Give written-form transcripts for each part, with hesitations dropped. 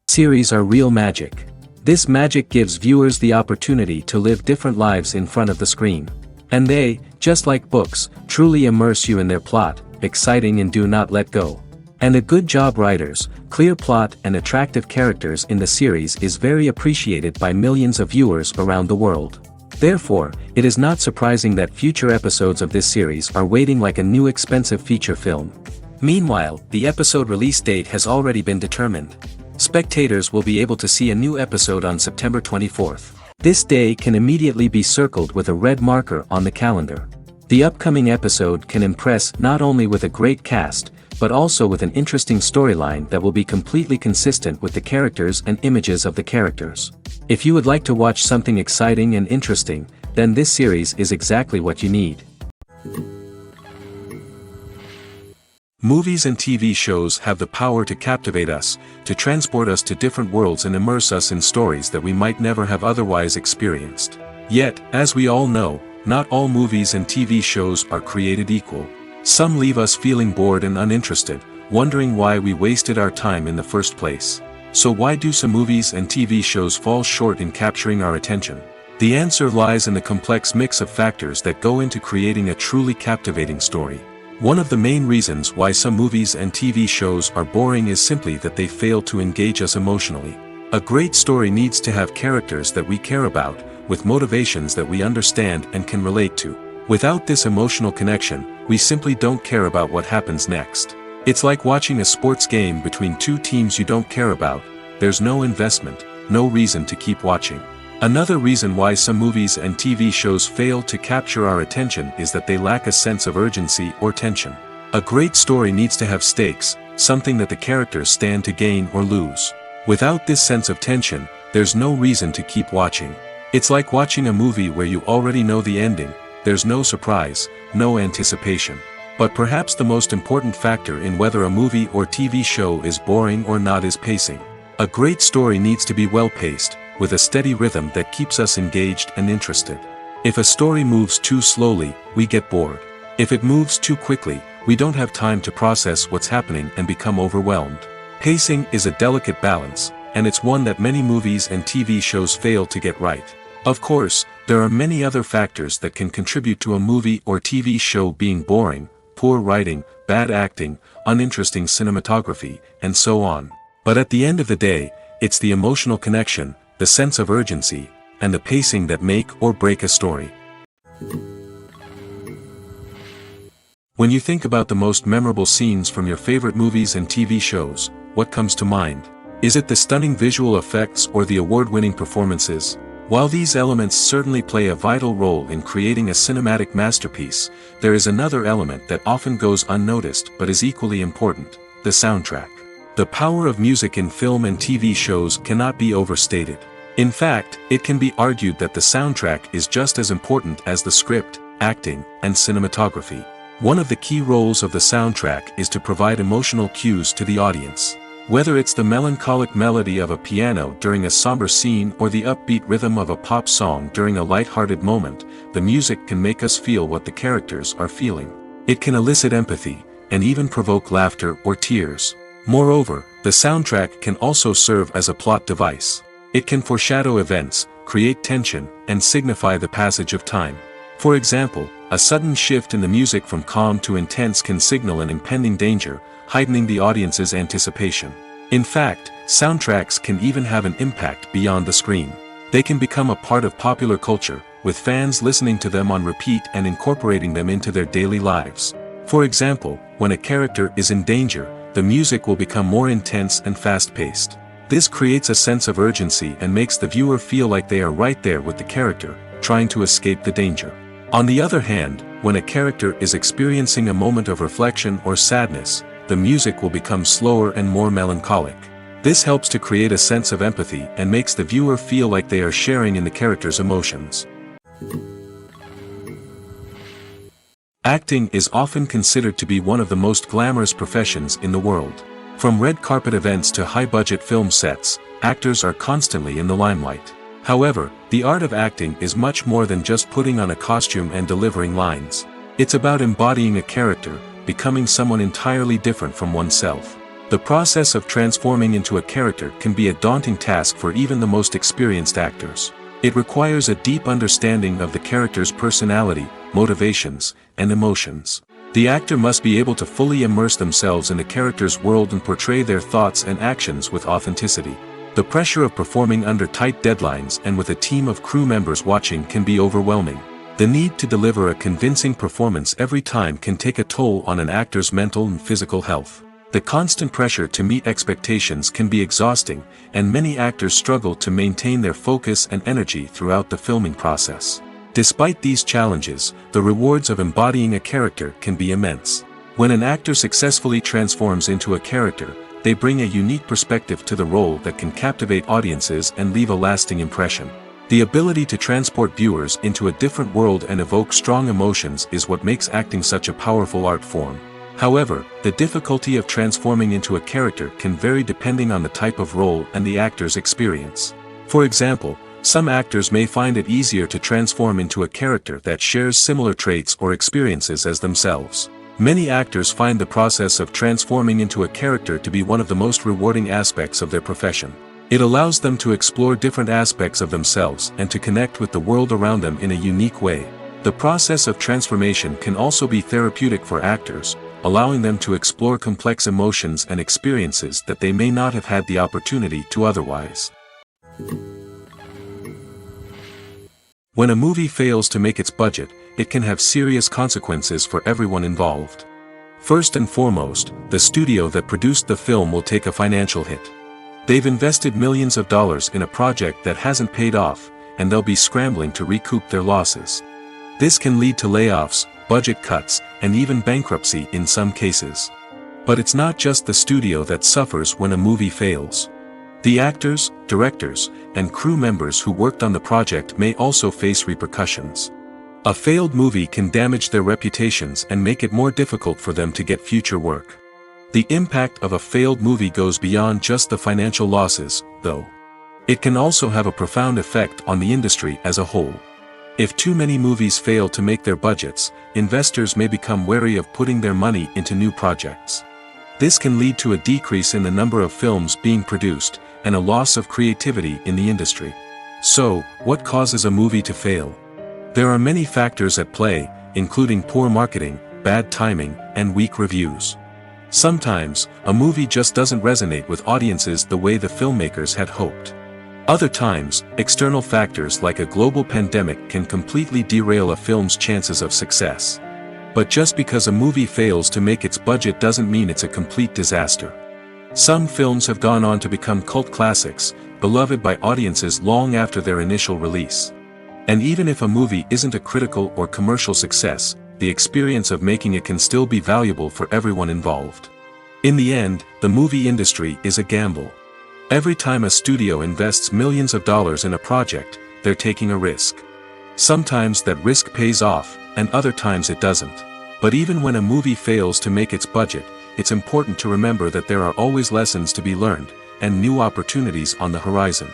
Series are real magic. This magic gives viewers the opportunity to live different lives in front of the screen. And they, just like books, truly immerse you in their plot, exciting and do not let go. And a good job writers, clear plot and attractive characters in the series is very appreciated by millions of viewers around the world. Therefore, it is not surprising that future episodes of this series are waiting like a new expensive feature film. Meanwhile, the episode release date has already been determined. Spectators will be able to see a new episode on September 24th. This day can immediately be circled with a red marker on the calendar. The upcoming episode can impress not only with a great cast, but also with an interesting storyline that will be completely consistent with the characters and images of the characters. If you would like to watch something exciting and interesting, then this series is exactly what you need. Movies and TV shows have the power to captivate us, to transport us to different worlds and immerse us in stories that we might never have otherwise experienced. Yet, as we all know, not all movies and TV shows are created equal. Some leave us feeling bored and uninterested, wondering why we wasted our time in the first place. So why do some movies and TV shows fall short in capturing our attention? The answer lies in the complex mix of factors that go into creating a truly captivating story. One of the main reasons why some movies and TV shows are boring is simply that they fail to engage us emotionally. A great story needs to have characters that we care about, with motivations that we understand and can relate to. Without this emotional connection, we simply don't care about what happens next. It's like watching a sports game between two teams you don't care about. There's no investment, no reason to keep watching. Another reason why some movies and TV shows fail to capture our attention is that they lack a sense of urgency or tension. A great story needs to have stakes, something that the characters stand to gain or lose. Without this sense of tension, there's no reason to keep watching. It's like watching a movie where you already know the ending, there's no surprise, no anticipation. But perhaps the most important factor in whether a movie or TV show is boring or not is pacing. A great story needs to be well-paced, with a steady rhythm that keeps us engaged and interested. If a story moves too slowly, we get bored. If it moves too quickly, we don't have time to process what's happening and become overwhelmed. Pacing is a delicate balance, and it's one that many movies and TV shows fail to get right. Of course, there are many other factors that can contribute to a movie or TV show being boring: poor writing, bad acting, uninteresting cinematography, and so on. But at the end of the day, it's the emotional connection, the sense of urgency, and the pacing that make or break a story. When you think about the most memorable scenes from your favorite movies and TV shows, what comes to mind? Is it the stunning visual effects or the award-winning performances? While these elements certainly play a vital role in creating a cinematic masterpiece, there is another element that often goes unnoticed but is equally important: the soundtrack. The power of music in film and TV shows cannot be overstated. In fact, it can be argued that the soundtrack is just as important as the script, acting, and cinematography. One of the key roles of the soundtrack is to provide emotional cues to the audience. Whether it's the melancholic melody of a piano during a somber scene or the upbeat rhythm of a pop song during a light-hearted moment, the music can make us feel what the characters are feeling. It can elicit empathy, and even provoke laughter or tears. Moreover, the soundtrack can also serve as a plot device. It can foreshadow events, create tension, and signify the passage of time. For example, a sudden shift in the music from calm to intense can signal an impending danger, heightening the audience's anticipation. In fact, soundtracks can even have an impact beyond the screen. They can become a part of popular culture, with fans listening to them on repeat and incorporating them into their daily lives. For example, when a character is in danger, the music will become more intense and fast-paced. This creates a sense of urgency and makes the viewer feel like they are right there with the character, trying to escape the danger. On the other hand, when a character is experiencing a moment of reflection or sadness, the music will become slower and more melancholic. This helps to create a sense of empathy and makes the viewer feel like they are sharing in the character's emotions. Acting is often considered to be one of the most glamorous professions in the world. From red carpet events to high-budget film sets, actors are constantly in the limelight. However, the art of acting is much more than just putting on a costume and delivering lines. It's about embodying a character, becoming someone entirely different from oneself. The process of transforming into a character can be a daunting task for even the most experienced actors. It requires a deep understanding of the character's personality, motivations, and emotions. The actor must be able to fully immerse themselves in the character's world and portray their thoughts and actions with authenticity. The pressure of performing under tight deadlines and with a team of crew members watching can be overwhelming. The need to deliver a convincing performance every time can take a toll on an actor's mental and physical health. The constant pressure to meet expectations can be exhausting, and many actors struggle to maintain their focus and energy throughout the filming process. Despite these challenges, the rewards of embodying a character can be immense. When an actor successfully transforms into a character, they bring a unique perspective to the role that can captivate audiences and leave a lasting impression. The ability to transport viewers into a different world and evoke strong emotions is what makes acting such a powerful art form. However, the difficulty of transforming into a character can vary depending on the type of role and the actor's experience. For example, some actors may find it easier to transform into a character that shares similar traits or experiences as themselves. Many actors find the process of transforming into a character to be one of the most rewarding aspects of their profession. It allows them to explore different aspects of themselves and to connect with the world around them in a unique way. The process of transformation can also be therapeutic for actors, allowing them to explore complex emotions and experiences that they may not have had the opportunity to otherwise. When a movie fails to make its budget, it can have serious consequences for everyone involved. First and foremost, the studio that produced the film will take a financial hit. They've invested millions of dollars in a project that hasn't paid off, and they'll be scrambling to recoup their losses. This can lead to layoffs, budget cuts, and even bankruptcy in some cases. But it's not just the studio that suffers when a movie fails. The actors, directors, and crew members who worked on the project may also face repercussions. A failed movie can damage their reputations and make it more difficult for them to get future work. The impact of a failed movie goes beyond just the financial losses, though. It can also have a profound effect on the industry as a whole. If too many movies fail to make their budgets, investors may become wary of putting their money into new projects. This can lead to a decrease in the number of films being produced, and a loss of creativity in the industry. So, what causes a movie to fail? There are many factors at play, including poor marketing, bad timing, and weak reviews. Sometimes, a movie just doesn't resonate with audiences the way the filmmakers had hoped. Other times, external factors like a global pandemic can completely derail a film's chances of success. But just because a movie fails to make its budget doesn't mean it's a complete disaster. Some films have gone on to become cult classics, beloved by audiences long after their initial release. And even if a movie isn't a critical or commercial success, the experience of making it can still be valuable for everyone involved. In the end, the movie industry is a gamble. Every time a studio invests millions of dollars in a project, they're taking a risk. Sometimes that risk pays off, and other times it doesn't. But even when a movie fails to make its budget, it's important to remember that there are always lessons to be learned, and new opportunities on the horizon.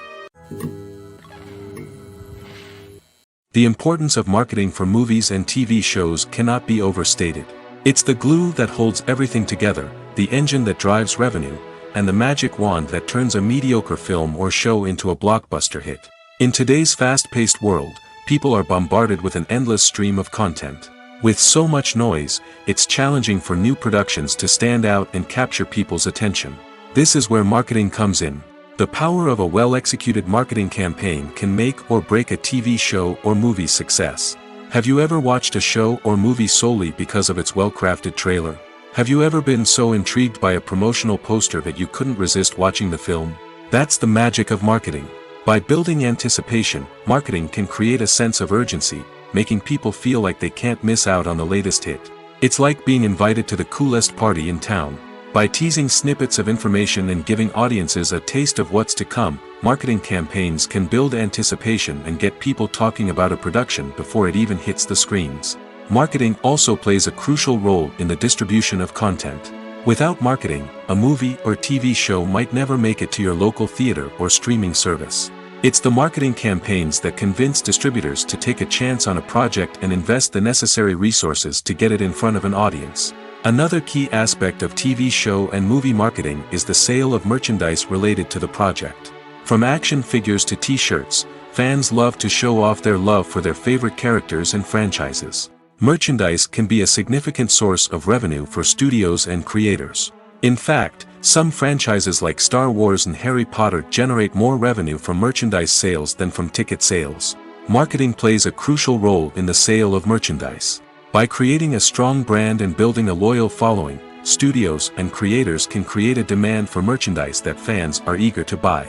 The importance of marketing for movies and TV shows cannot be overstated. It's the glue that holds everything together, the engine that drives revenue, and the magic wand that turns a mediocre film or show into a blockbuster hit. In today's fast-paced world, people are bombarded with an endless stream of content. With so much noise, it's challenging for new productions to stand out and capture people's attention. This is where marketing comes in. The power of a well-executed marketing campaign can make or break a TV show or movie's success. Have you ever watched a show or movie solely because of its well-crafted trailer? Have you ever been so intrigued by a promotional poster that you couldn't resist watching the film? That's the magic of marketing. By building anticipation, marketing can create a sense of urgency, making people feel like they can't miss out on the latest hit. It's like being invited to the coolest party in town. By teasing snippets of information and giving audiences a taste of what's to come, marketing campaigns can build anticipation and get people talking about a production before it even hits the screens. Marketing also plays a crucial role in the distribution of content. Without marketing, a movie or TV show might never make it to your local theater or streaming service. It's the marketing campaigns that convince distributors to take a chance on a project and invest the necessary resources to get it in front of an audience. Another key aspect of TV show and movie marketing is the sale of merchandise related to the project. From action figures to t-shirts, fans love to show off their love for their favorite characters and franchises. Merchandise can be a significant source of revenue for studios and creators. In fact, some franchises like Star Wars and Harry Potter generate more revenue from merchandise sales than from ticket sales. Marketing plays a crucial role in the sale of merchandise. By creating a strong brand and building a loyal following, studios and creators can create a demand for merchandise that fans are eager to buy.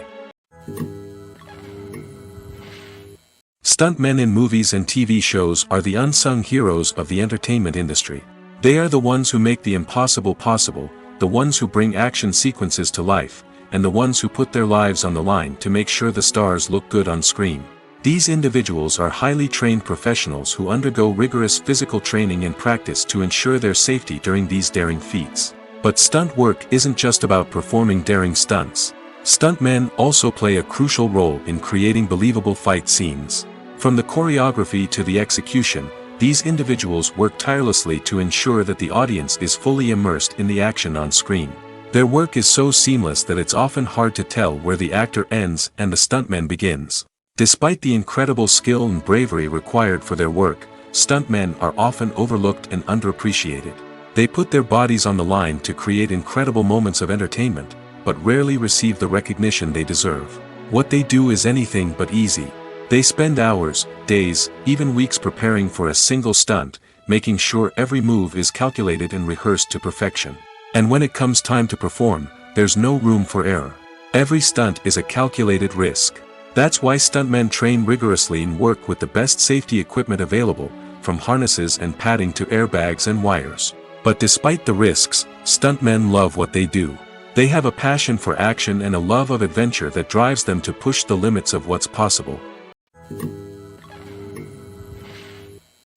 Stuntmen in movies and TV shows are the unsung heroes of the entertainment industry. They are the ones who make the impossible possible, the ones who bring action sequences to life, and the ones who put their lives on the line to make sure the stars look good on screen. These individuals are highly trained professionals who undergo rigorous physical training and practice to ensure their safety during these daring feats. But stunt work isn't just about performing daring stunts. Stuntmen also play a crucial role in creating believable fight scenes. From the choreography to the execution, these individuals work tirelessly to ensure that the audience is fully immersed in the action on screen. Their work is so seamless that it's often hard to tell where the actor ends and the stuntman begins. Despite the incredible skill and bravery required for their work, stuntmen are often overlooked and underappreciated. They put their bodies on the line to create incredible moments of entertainment, but rarely receive the recognition they deserve. What they do is anything but easy. They spend hours, days, even weeks preparing for a single stunt, making sure every move is calculated and rehearsed to perfection. And when it comes time to perform, there's no room for error. Every stunt is a calculated risk. That's why stuntmen train rigorously and work with the best safety equipment available, from harnesses and padding to airbags and wires. But despite the risks, stuntmen love what they do. They have a passion for action and a love of adventure that drives them to push the limits of what's possible.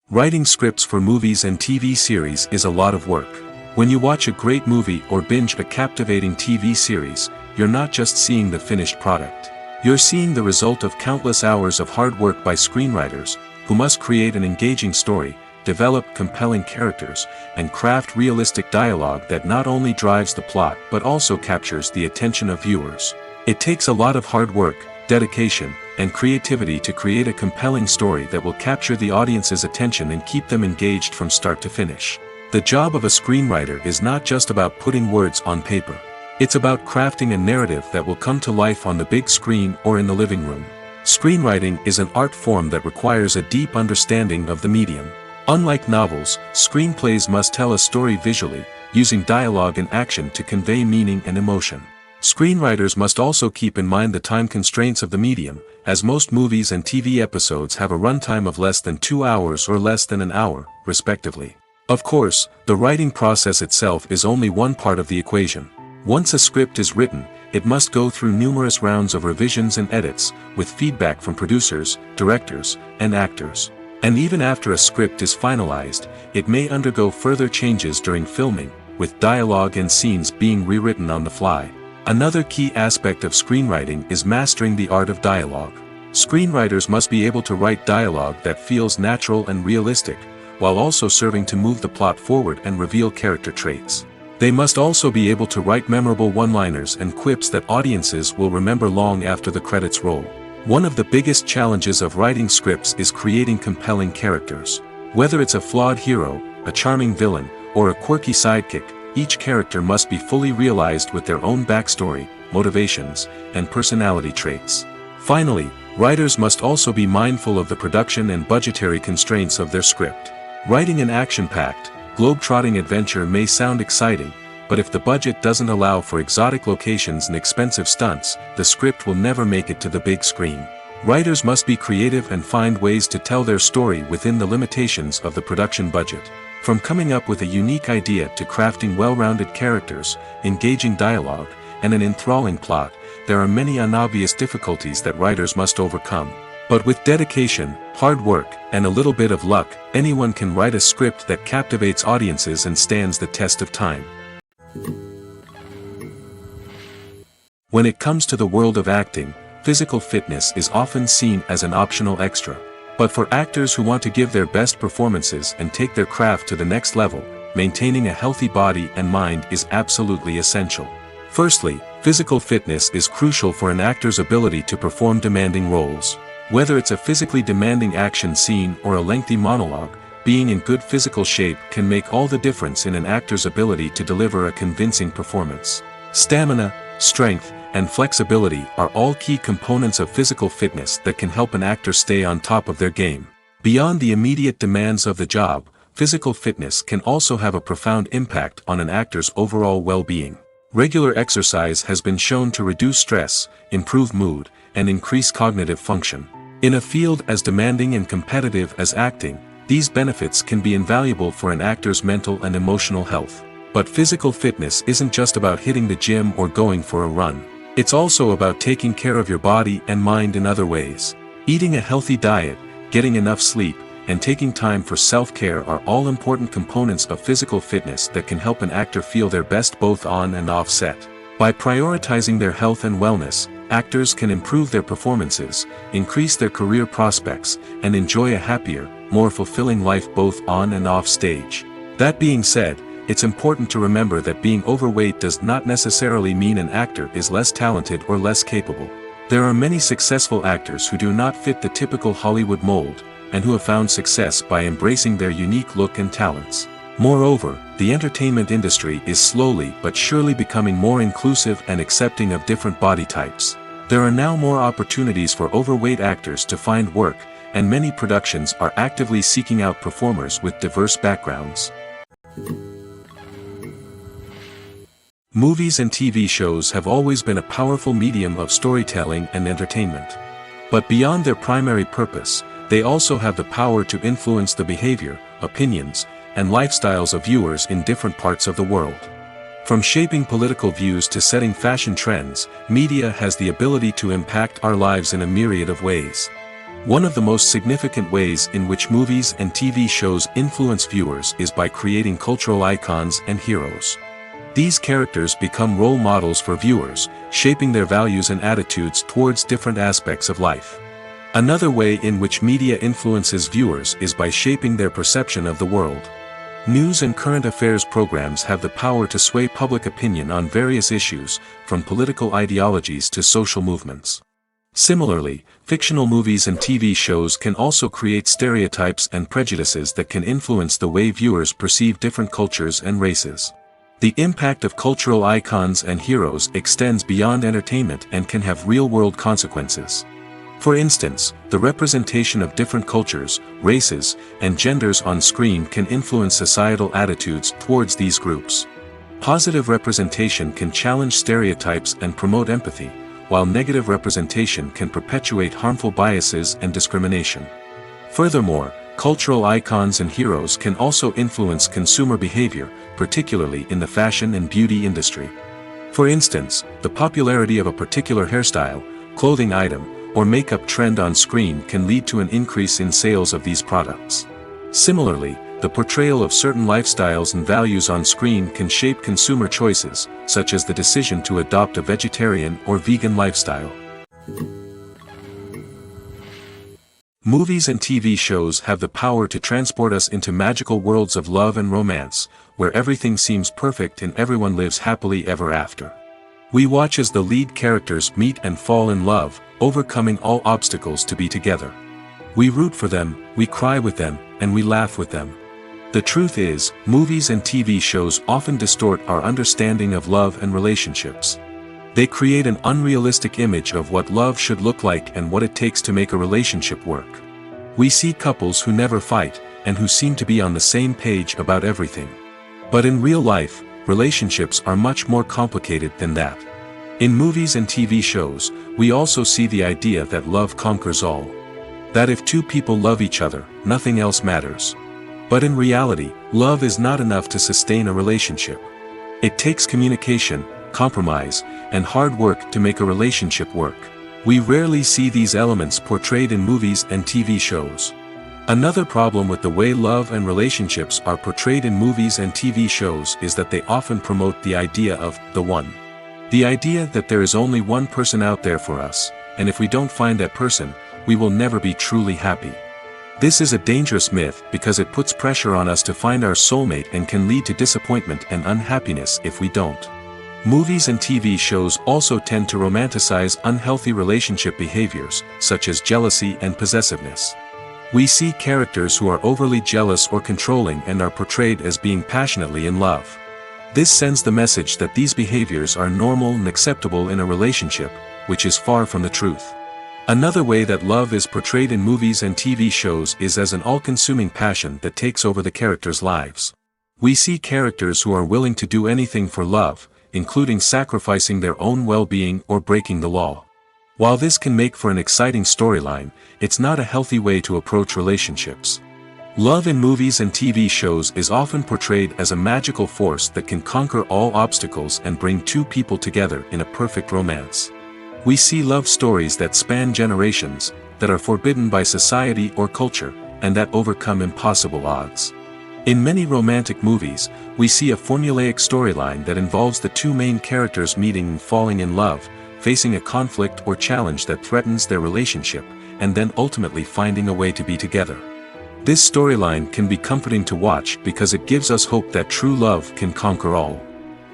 Writing scripts for movies and TV series is a lot of work. When you watch a great movie or binge a captivating TV series, you're not just seeing the finished product. You're seeing the result of countless hours of hard work by screenwriters, who must create an engaging story, develop compelling characters, and craft realistic dialogue that not only drives the plot but also captures the attention of viewers. It takes a lot of hard work, dedication, and creativity to create a compelling story that will capture the audience's attention and keep them engaged from start to finish. The job of a screenwriter is not just about putting words on paper. It's about crafting a narrative that will come to life on the big screen or in the living room. Screenwriting is an art form that requires a deep understanding of the medium. Unlike novels, screenplays must tell a story visually, using dialogue and action to convey meaning and emotion. Screenwriters must also keep in mind the time constraints of the medium, as most movies and TV episodes have a runtime of less than 2 hours or less than an hour, respectively. Of course, the writing process itself is only one part of the equation. Once a script is written, it must go through numerous rounds of revisions and edits, with feedback from producers, directors, and actors. And even after a script is finalized, it may undergo further changes during filming, with dialogue and scenes being rewritten on the fly. Another key aspect of screenwriting is mastering the art of dialogue. Screenwriters must be able to write dialogue that feels natural and realistic, while also serving to move the plot forward and reveal character traits. They must also be able to write memorable one-liners and quips that audiences will remember long after the credits roll. One of the biggest challenges of writing scripts is creating compelling characters. Whether it's a flawed hero, a charming villain, or a quirky sidekick, each character must be fully realized with their own backstory, motivations, and personality traits. Finally, writers must also be mindful of the production and budgetary constraints of their script. Writing an action-packed, globe-trotting adventure may sound exciting, but if the budget doesn't allow for exotic locations and expensive stunts, the script will never make it to the big screen. Writers must be creative and find ways to tell their story within the limitations of the production budget. From coming up with a unique idea to crafting well-rounded characters, engaging dialogue, and an enthralling plot, there are many unobvious difficulties that writers must overcome. But with dedication, hard work, and a little bit of luck, anyone can write a script that captivates audiences and stands the test of time. When it comes to the world of acting, physical fitness is often seen as an optional extra. But for actors who want to give their best performances and take their craft to the next level, maintaining a healthy body and mind is absolutely essential. Firstly, physical fitness is crucial for an actor's ability to perform demanding roles. Whether it's a physically demanding action scene or a lengthy monologue, being in good physical shape can make all the difference in an actor's ability to deliver a convincing performance. Stamina, strength, and flexibility are all key components of physical fitness that can help an actor stay on top of their game. Beyond the immediate demands of the job, physical fitness can also have a profound impact on an actor's overall well-being. Regular exercise has been shown to reduce stress, improve mood, and increase cognitive function. In a field as demanding and competitive as acting, these benefits can be invaluable for an actor's mental and emotional health. But physical fitness isn't just about hitting the gym or going for a run. It's also about taking care of your body and mind in other ways. Eating a healthy diet, getting enough sleep, and taking time for self-care are all important components of physical fitness that can help an actor feel their best both on and off set. By prioritizing their health and wellness, actors can improve their performances, increase their career prospects, and enjoy a happier, more fulfilling life both on and off stage. That being said, it's important to remember that being overweight does not necessarily mean an actor is less talented or less capable. There are many successful actors who do not fit the typical Hollywood mold, and who have found success by embracing their unique look and talents. Moreover, the entertainment industry is slowly but surely becoming more inclusive and accepting of different body types. There are now more opportunities for overweight actors to find work, and many productions are actively seeking out performers with diverse backgrounds. Movies and TV shows have always been a powerful medium of storytelling and entertainment. But beyond their primary purpose, they also have the power to influence the behavior, opinions, and lifestyles of viewers in different parts of the world. From shaping political views to setting fashion trends, media has the ability to impact our lives in a myriad of ways. One of the most significant ways in which movies and TV shows influence viewers is by creating cultural icons and heroes. These characters become role models for viewers, shaping their values and attitudes towards different aspects of life. Another way in which media influences viewers is by shaping their perception of the world. News and current affairs programs have the power to sway public opinion on various issues, from political ideologies to social movements. Similarly, fictional movies and TV shows can also create stereotypes and prejudices that can influence the way viewers perceive different cultures and races. The impact of cultural icons and heroes extends beyond entertainment and can have real-world consequences. For instance, the representation of different cultures, races, and genders on screen can influence societal attitudes towards these groups. Positive representation can challenge stereotypes and promote empathy, while negative representation can perpetuate harmful biases and discrimination. Furthermore, cultural icons and heroes can also influence consumer behavior, particularly in the fashion and beauty industry. For instance, the popularity of a particular hairstyle, clothing item, or makeup trend on screen can lead to an increase in sales of these products. Similarly, the portrayal of certain lifestyles and values on screen can shape consumer choices, such as the decision to adopt a vegetarian or vegan lifestyle. Movies and TV shows have the power to transport us into magical worlds of love and romance, where everything seems perfect and everyone lives happily ever after. We watch as the lead characters meet and fall in love, overcoming all obstacles to be together. We root for them, we cry with them, and we laugh with them. The truth is, movies and TV shows often distort our understanding of love and relationships. They create an unrealistic image of what love should look like and what it takes to make a relationship work. We see couples who never fight, and who seem to be on the same page about everything. But in real life, relationships are much more complicated than that. In movies and TV shows, we also see the idea that love conquers all. That if two people love each other, nothing else matters. But in reality, love is not enough to sustain a relationship. It takes communication, compromise, and hard work to make a relationship work. We rarely see these elements portrayed in movies and TV shows. Another problem with the way love and relationships are portrayed in movies and TV shows is that they often promote the idea of the one. The idea that there is only one person out there for us, and if we don't find that person, we will never be truly happy. This is a dangerous myth because it puts pressure on us to find our soulmate and can lead to disappointment and unhappiness if we don't. Movies and TV shows also tend to romanticize unhealthy relationship behaviors, such as jealousy and possessiveness. We see characters who are overly jealous or controlling and are portrayed as being passionately in love. This sends the message that these behaviors are normal and acceptable in a relationship, which is far from the truth. Another way that love is portrayed in movies and TV shows is as an all-consuming passion that takes over the characters' lives. We see characters who are willing to do anything for love, including sacrificing their own well-being or breaking the law. While this can make for an exciting storyline, it's not a healthy way to approach relationships. Love in movies and TV shows is often portrayed as a magical force that can conquer all obstacles and bring two people together in a perfect romance. We see love stories that span generations, that are forbidden by society or culture, and that overcome impossible odds. In many romantic movies, we see a formulaic storyline that involves the two main characters meeting and falling in love, facing a conflict or challenge that threatens their relationship, and then ultimately finding a way to be together. This storyline can be comforting to watch because it gives us hope that true love can conquer all.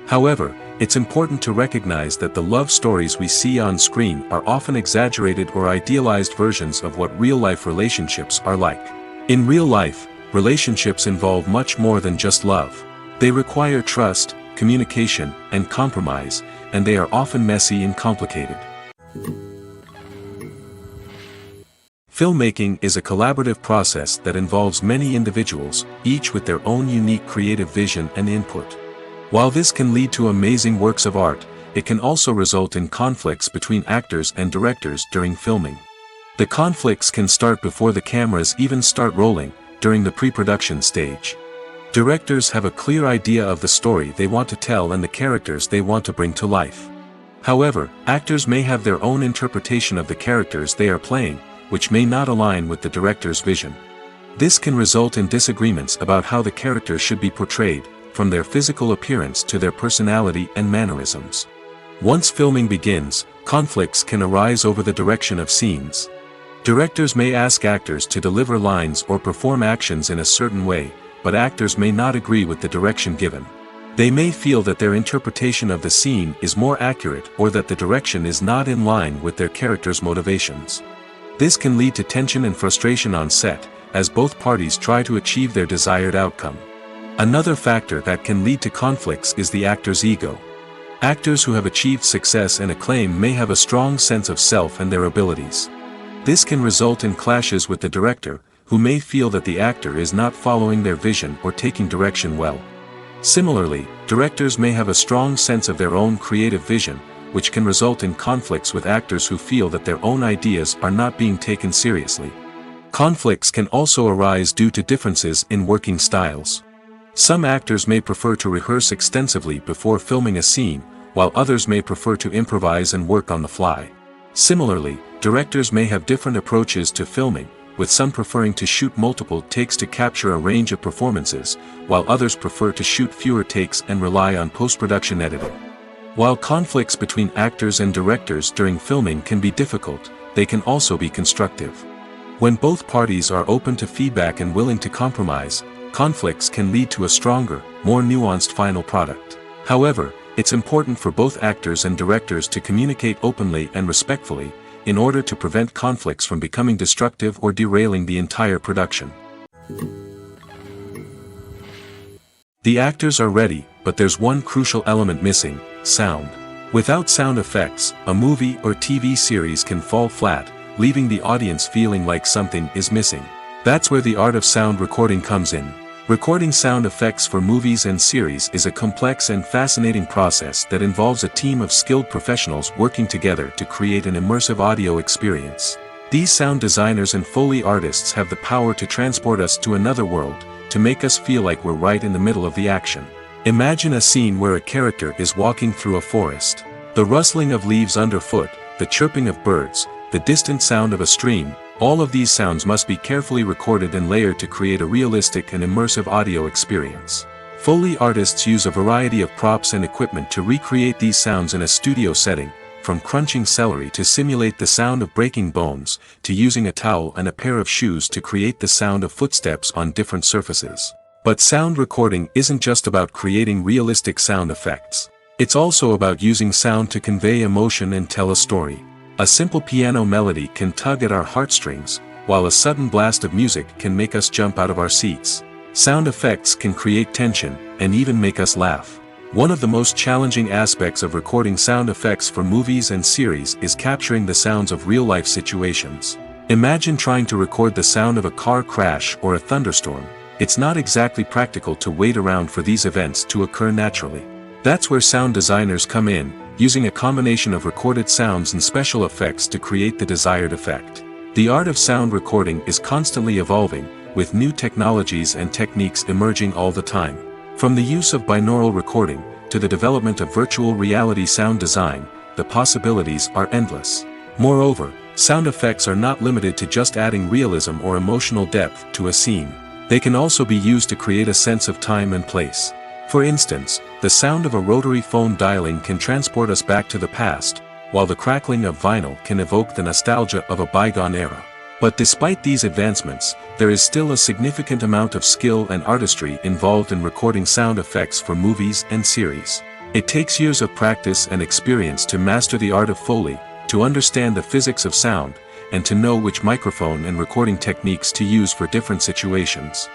However, it's important to recognize that the love stories we see on screen are often exaggerated or idealized versions of what real-life relationships are like. In real life, relationships involve much more than just love. They require trust, communication, and compromise, and they are often messy and complicated. Filmmaking is a collaborative process that involves many individuals, each with their own unique creative vision and input. While this can lead to amazing works of art, it can also result in conflicts between actors and directors during filming. The conflicts can start before the cameras even start rolling, during the pre-production stage. Directors have a clear idea of the story they want to tell and the characters they want to bring to life. However, actors may have their own interpretation of the characters they are playing, which may not align with the director's vision. This can result in disagreements about how the characters should be portrayed, from their physical appearance to their personality and mannerisms. Once filming begins, conflicts can arise over the direction of scenes. Directors may ask actors to deliver lines or perform actions in a certain way, but actors may not agree with the direction given. They may feel that their interpretation of the scene is more accurate or that the direction is not in line with their character's motivations. This can lead to tension and frustration on set, as both parties try to achieve their desired outcome. Another factor that can lead to conflicts is the actor's ego. Actors who have achieved success and acclaim may have a strong sense of self and their abilities. This can result in clashes with the director, who may feel that the actor is not following their vision or taking direction well. Similarly, directors may have a strong sense of their own creative vision, which can result in conflicts with actors who feel that their own ideas are not being taken seriously. Conflicts can also arise due to differences in working styles. Some actors may prefer to rehearse extensively before filming a scene, while others may prefer to improvise and work on the fly. Similarly, directors may have different approaches to filming, with some preferring to shoot multiple takes to capture a range of performances, while others prefer to shoot fewer takes and rely on post-production editing. While conflicts between actors and directors during filming can be difficult, they can also be constructive. When both parties are open to feedback and willing to compromise, conflicts can lead to a stronger, more nuanced final product. However, it's important for both actors and directors to communicate openly and respectfully, in order to prevent conflicts from becoming destructive or derailing the entire production. The actors are ready, but there's one crucial element missing: sound. Without sound effects, a movie or TV series can fall flat, leaving the audience feeling like something is missing. That's where the art of sound recording comes in. Recording sound effects for movies and series is a complex and fascinating process that involves a team of skilled professionals working together to create an immersive audio experience. These sound designers and Foley artists have the power to transport us to another world, to make us feel like we're right in the middle of the action. Imagine a scene where a character is walking through a forest. The rustling of leaves underfoot, the chirping of birds, the distant sound of a stream, all of these sounds must be carefully recorded and layered to create a realistic and immersive audio experience. Foley artists use a variety of props and equipment to recreate these sounds in a studio setting, from crunching celery to simulate the sound of breaking bones, to using a towel and a pair of shoes to create the sound of footsteps on different surfaces. But sound recording isn't just about creating realistic sound effects. It's also about using sound to convey emotion and tell a story. A simple piano melody can tug at our heartstrings, while a sudden blast of music can make us jump out of our seats. Sound effects can create tension, and even make us laugh. One of the most challenging aspects of recording sound effects for movies and series is capturing the sounds of real-life situations. Imagine trying to record the sound of a car crash or a thunderstorm. It's not exactly practical to wait around for these events to occur naturally. That's where sound designers come in, using a combination of recorded sounds and special effects to create the desired effect. The art of sound recording is constantly evolving, with new technologies and techniques emerging all the time. From the use of binaural recording, to the development of virtual reality sound design, the possibilities are endless. Moreover, sound effects are not limited to just adding realism or emotional depth to a scene. They can also be used to create a sense of time and place. For instance, the sound of a rotary phone dialing can transport us back to the past, while the crackling of vinyl can evoke the nostalgia of a bygone era. But despite these advancements, there is still a significant amount of skill and artistry involved in recording sound effects for movies and series. It takes years of practice and experience to master the art of Foley, to understand the physics of sound, and to know which microphone and recording techniques to use for different situations.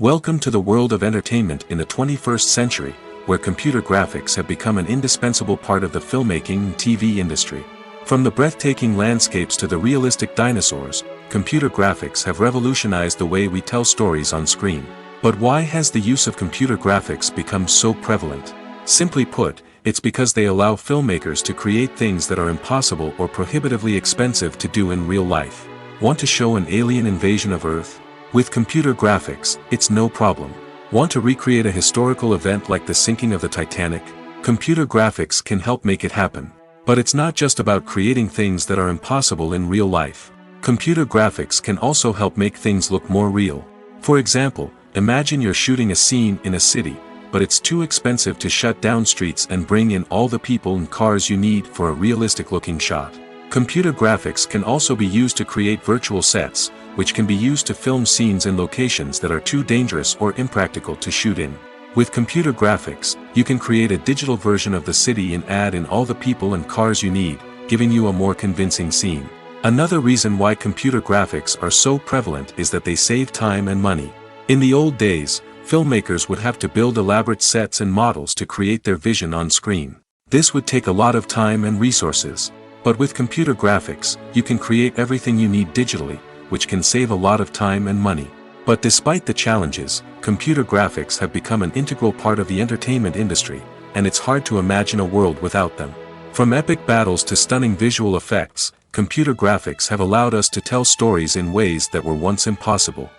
Welcome to the world of entertainment in the 21st century, where computer graphics have become an indispensable part of the filmmaking and TV industry. From the breathtaking landscapes to the realistic dinosaurs, computer graphics have revolutionized the way we tell stories on screen. But why has the use of computer graphics become so prevalent? Simply put, it's because they allow filmmakers to create things that are impossible or prohibitively expensive to do in real life. Want to show an alien invasion of Earth? With computer graphics, it's no problem. Want to recreate a historical event like the sinking of the Titanic? Computer graphics can help make it happen. But it's not just about creating things that are impossible in real life. Computer graphics can also help make things look more real. For example, imagine you're shooting a scene in a city, but it's too expensive to shut down streets and bring in all the people and cars you need for a realistic-looking shot. Computer graphics can also be used to create virtual sets, which can be used to film scenes in locations that are too dangerous or impractical to shoot in. With computer graphics, you can create a digital version of the city and add in all the people and cars you need, giving you a more convincing scene. Another reason why computer graphics are so prevalent is that they save time and money. In the old days, filmmakers would have to build elaborate sets and models to create their vision on screen. This would take a lot of time and resources. But with computer graphics, you can create everything you need digitally, which can save a lot of time and money. But despite the challenges, computer graphics have become an integral part of the entertainment industry, and it's hard to imagine a world without them. From epic battles to stunning visual effects, computer graphics have allowed us to tell stories in ways that were once impossible.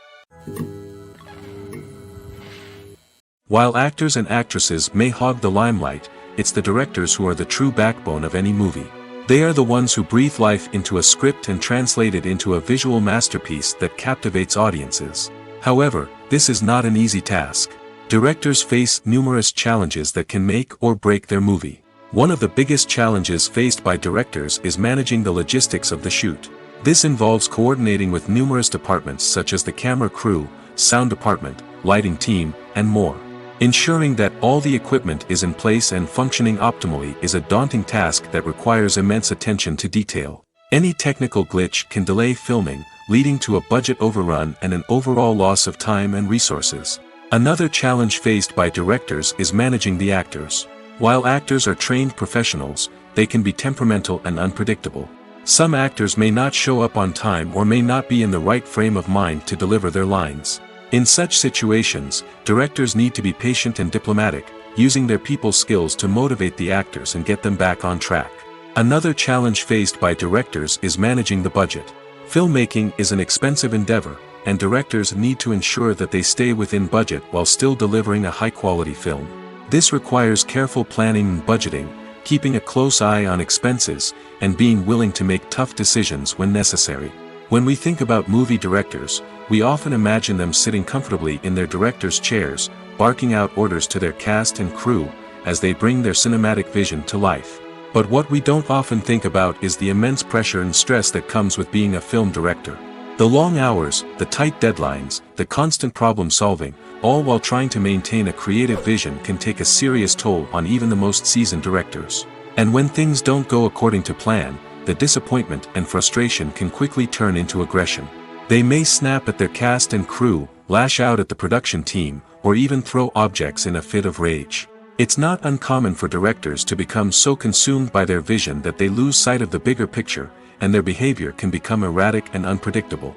While actors and actresses may hog the limelight, it's the directors who are the true backbone of any movie. They are the ones who breathe life into a script and translate it into a visual masterpiece that captivates audiences. However, this is not an easy task. Directors face numerous challenges that can make or break their movie. One of the biggest challenges faced by directors is managing the logistics of the shoot. This involves coordinating with numerous departments such as the camera crew, sound department, lighting team, and more. Ensuring that all the equipment is in place and functioning optimally is a daunting task that requires immense attention to detail. Any technical glitch can delay filming, leading to a budget overrun and an overall loss of time and resources. Another challenge faced by directors is managing the actors. While actors are trained professionals, they can be temperamental and unpredictable. Some actors may not show up on time or may not be in the right frame of mind to deliver their lines. In such situations, directors need to be patient and diplomatic, using their people skills to motivate the actors and get them back on track. Another challenge faced by directors is managing the budget. Filmmaking is an expensive endeavor, and directors need to ensure that they stay within budget while still delivering a high-quality film. This requires careful planning and budgeting, keeping a close eye on expenses, and being willing to make tough decisions when necessary. When we think about movie directors, we often imagine them sitting comfortably in their director's chairs, barking out orders to their cast and crew, as they bring their cinematic vision to life. But what we don't often think about is the immense pressure and stress that comes with being a film director. The long hours, the tight deadlines, the constant problem solving, all while trying to maintain a creative vision can take a serious toll on even the most seasoned directors. And when things don't go according to plan, the disappointment and frustration can quickly turn into aggression. They may snap at their cast and crew, lash out at the production team, or even throw objects in a fit of rage. It's not uncommon for directors to become so consumed by their vision that they lose sight of the bigger picture, and their behavior can become erratic and unpredictable.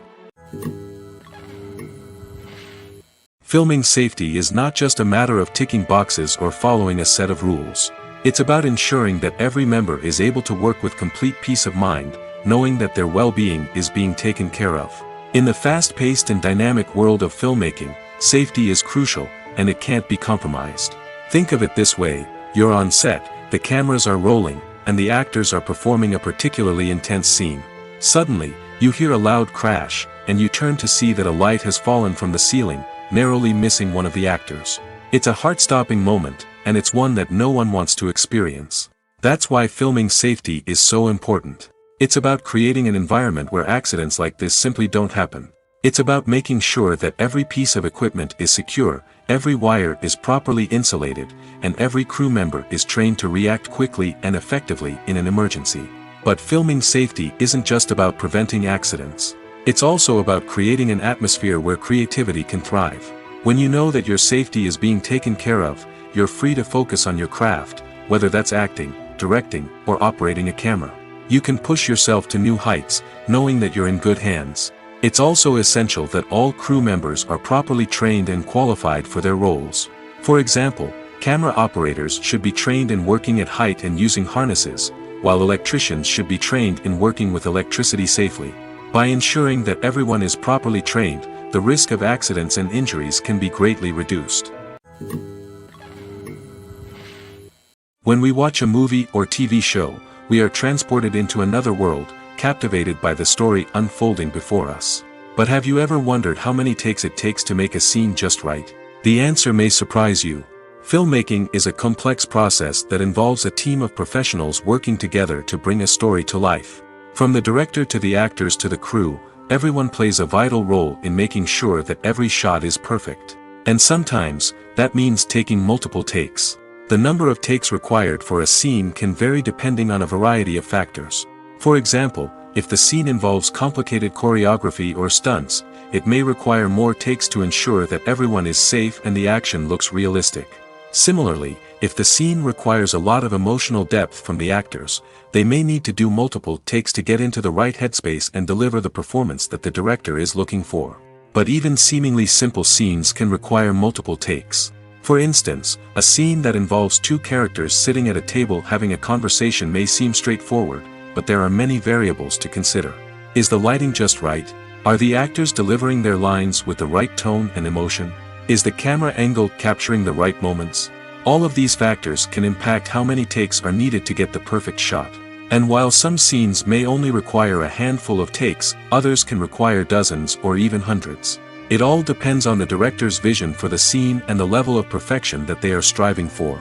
Filming safety is not just a matter of ticking boxes or following a set of rules. It's about ensuring that every member is able to work with complete peace of mind, knowing that their well-being is being taken care of. In the fast-paced and dynamic world of filmmaking, safety is crucial, and it can't be compromised. Think of it this way: you're on set, the cameras are rolling, and the actors are performing a particularly intense scene. Suddenly, you hear a loud crash, and you turn to see that a light has fallen from the ceiling, narrowly missing one of the actors. It's a heart-stopping moment, and it's one that no one wants to experience. That's why filming safety is so important. It's about creating an environment where accidents like this simply don't happen. It's about making sure that every piece of equipment is secure, every wire is properly insulated, and every crew member is trained to react quickly and effectively in an emergency. But filming safety isn't just about preventing accidents. It's also about creating an atmosphere where creativity can thrive. When you know that your safety is being taken care of, you're free to focus on your craft, whether that's acting, directing, or operating a camera. You can push yourself to new heights, knowing that you're in good hands. It's also essential that all crew members are properly trained and qualified for their roles. For example, camera operators should be trained in working at height and using harnesses, while electricians should be trained in working with electricity safely. By ensuring that everyone is properly trained, the risk of accidents and injuries can be greatly reduced. When we watch a movie or TV show, we are transported into another world, captivated by the story unfolding before us. But have you ever wondered how many takes it takes to make a scene just right? The answer may surprise you. Filmmaking is a complex process that involves a team of professionals working together to bring a story to life. From the director to the actors to the crew, everyone plays a vital role in making sure that every shot is perfect. And sometimes, that means taking multiple takes. The number of takes required for a scene can vary depending on a variety of factors. For example, if the scene involves complicated choreography or stunts, it may require more takes to ensure that everyone is safe and the action looks realistic. Similarly, if the scene requires a lot of emotional depth from the actors, they may need to do multiple takes to get into the right headspace and deliver the performance that the director is looking for. But even seemingly simple scenes can require multiple takes. For instance, a scene that involves two characters sitting at a table having a conversation may seem straightforward, but there are many variables to consider. Is the lighting just right? Are the actors delivering their lines with the right tone and emotion? Is the camera angle capturing the right moments? All of these factors can impact how many takes are needed to get the perfect shot. And while some scenes may only require a handful of takes, others can require dozens or even hundreds. It all depends on the director's vision for the scene and the level of perfection that they are striving for.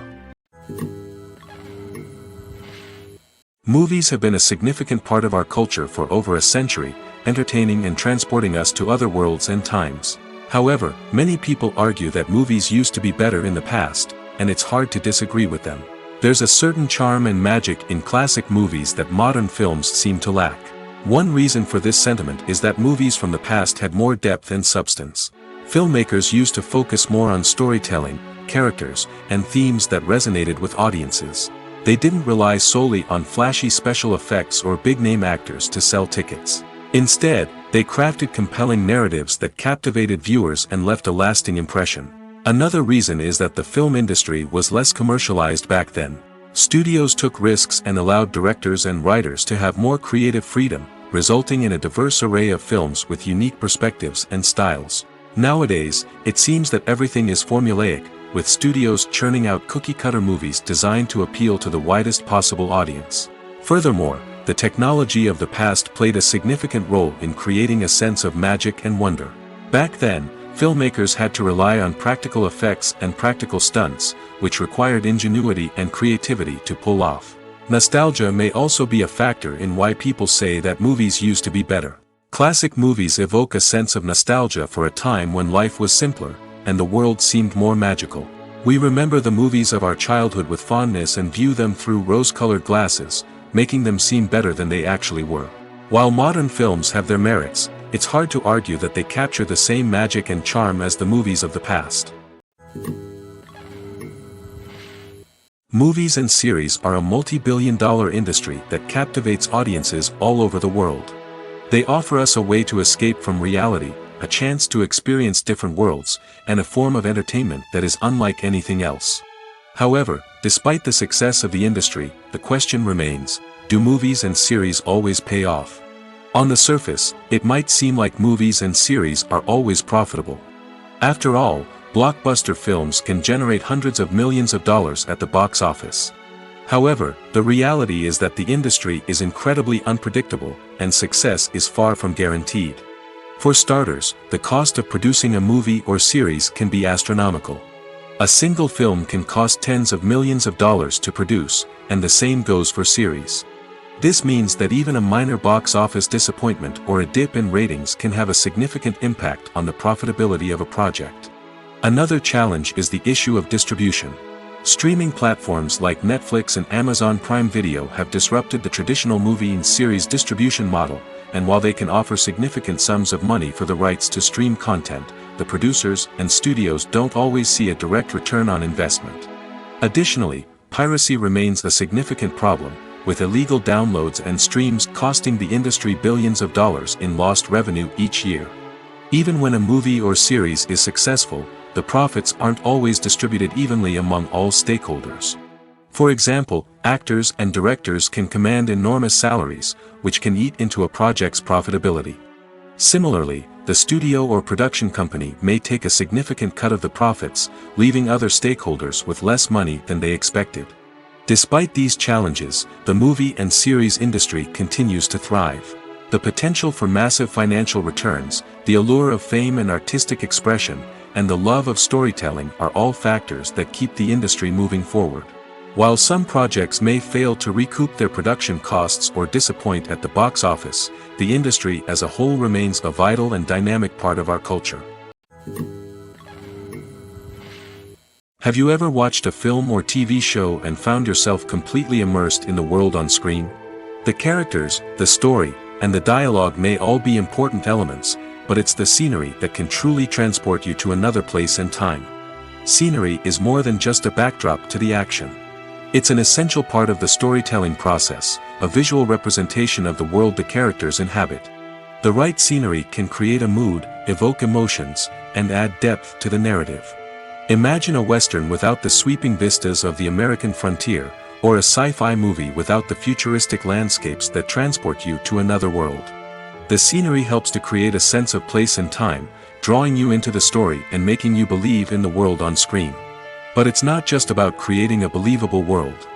Movies have been a significant part of our culture for over a century, entertaining and transporting us to other worlds and times. However, many people argue that movies used to be better in the past, and it's hard to disagree with them. There's a certain charm and magic in classic movies that modern films seem to lack. One reason for this sentiment is that movies from the past had more depth and substance. Filmmakers used to focus more on storytelling, characters, and themes that resonated with audiences. They didn't rely solely on flashy special effects or big-name actors to sell tickets. Instead, they crafted compelling narratives that captivated viewers and left a lasting impression. Another reason is that the film industry was less commercialized back then. Studios took risks and allowed directors and writers to have more creative freedom, resulting in a diverse array of films with unique perspectives and styles. Nowadays, it seems that everything is formulaic, with studios churning out cookie-cutter movies designed to appeal to the widest possible audience. Furthermore, the technology of the past played a significant role in creating a sense of magic and wonder. Back then, filmmakers had to rely on practical effects and practical stunts, which required ingenuity and creativity to pull off. Nostalgia may also be a factor in why people say that movies used to be better. Classic movies evoke a sense of nostalgia for a time when life was simpler, and the world seemed more magical. We remember the movies of our childhood with fondness and view them through rose-colored glasses, making them seem better than they actually were. While modern films have their merits, it's hard to argue that they capture the same magic and charm as the movies of the past. Movies and series are a multi-billion-dollar industry that captivates audiences all over the world. They offer us a way to escape from reality, a chance to experience different worlds, and a form of entertainment that is unlike anything else. However, despite the success of the industry, the question remains, do movies and series always pay off? On the surface, it might seem like movies and series are always profitable. After all, blockbuster films can generate hundreds of millions of dollars at the box office. However, the reality is that the industry is incredibly unpredictable, and success is far from guaranteed. For starters, the cost of producing a movie or series can be astronomical. A single film can cost tens of millions of dollars to produce, and the same goes for series. This means that even a minor box office disappointment or a dip in ratings can have a significant impact on the profitability of a project. Another challenge is the issue of distribution. Streaming platforms like Netflix and Amazon Prime Video have disrupted the traditional movie and series distribution model, and while they can offer significant sums of money for the rights to stream content, the producers and studios don't always see a direct return on investment. Additionally, piracy remains a significant problem, with illegal downloads and streams costing the industry billions of dollars in lost revenue each year. Even when a movie or series is successful, the profits aren't always distributed evenly among all stakeholders. For example, actors and directors can command enormous salaries, which can eat into a project's profitability. Similarly, the studio or production company may take a significant cut of the profits, leaving other stakeholders with less money than they expected. Despite these challenges, the movie and series industry continues to thrive. The potential for massive financial returns, the allure of fame and artistic expression, and the love of storytelling are all factors that keep the industry moving forward. While some projects may fail to recoup their production costs or disappoint at the box office, the industry as a whole remains a vital and dynamic part of our culture. Have you ever watched a film or TV show and found yourself completely immersed in the world on screen? The characters, the story, and the dialogue may all be important elements, but it's the scenery that can truly transport you to another place and time. Scenery is more than just a backdrop to the action. It's an essential part of the storytelling process, a visual representation of the world the characters inhabit. The right scenery can create a mood, evoke emotions, and add depth to the narrative. Imagine a Western without the sweeping vistas of the American frontier, or a sci-fi movie without the futuristic landscapes that transport you to another world. The scenery helps to create a sense of place and time, drawing you into the story and making you believe in the world on screen. But it's not just about creating a believable world.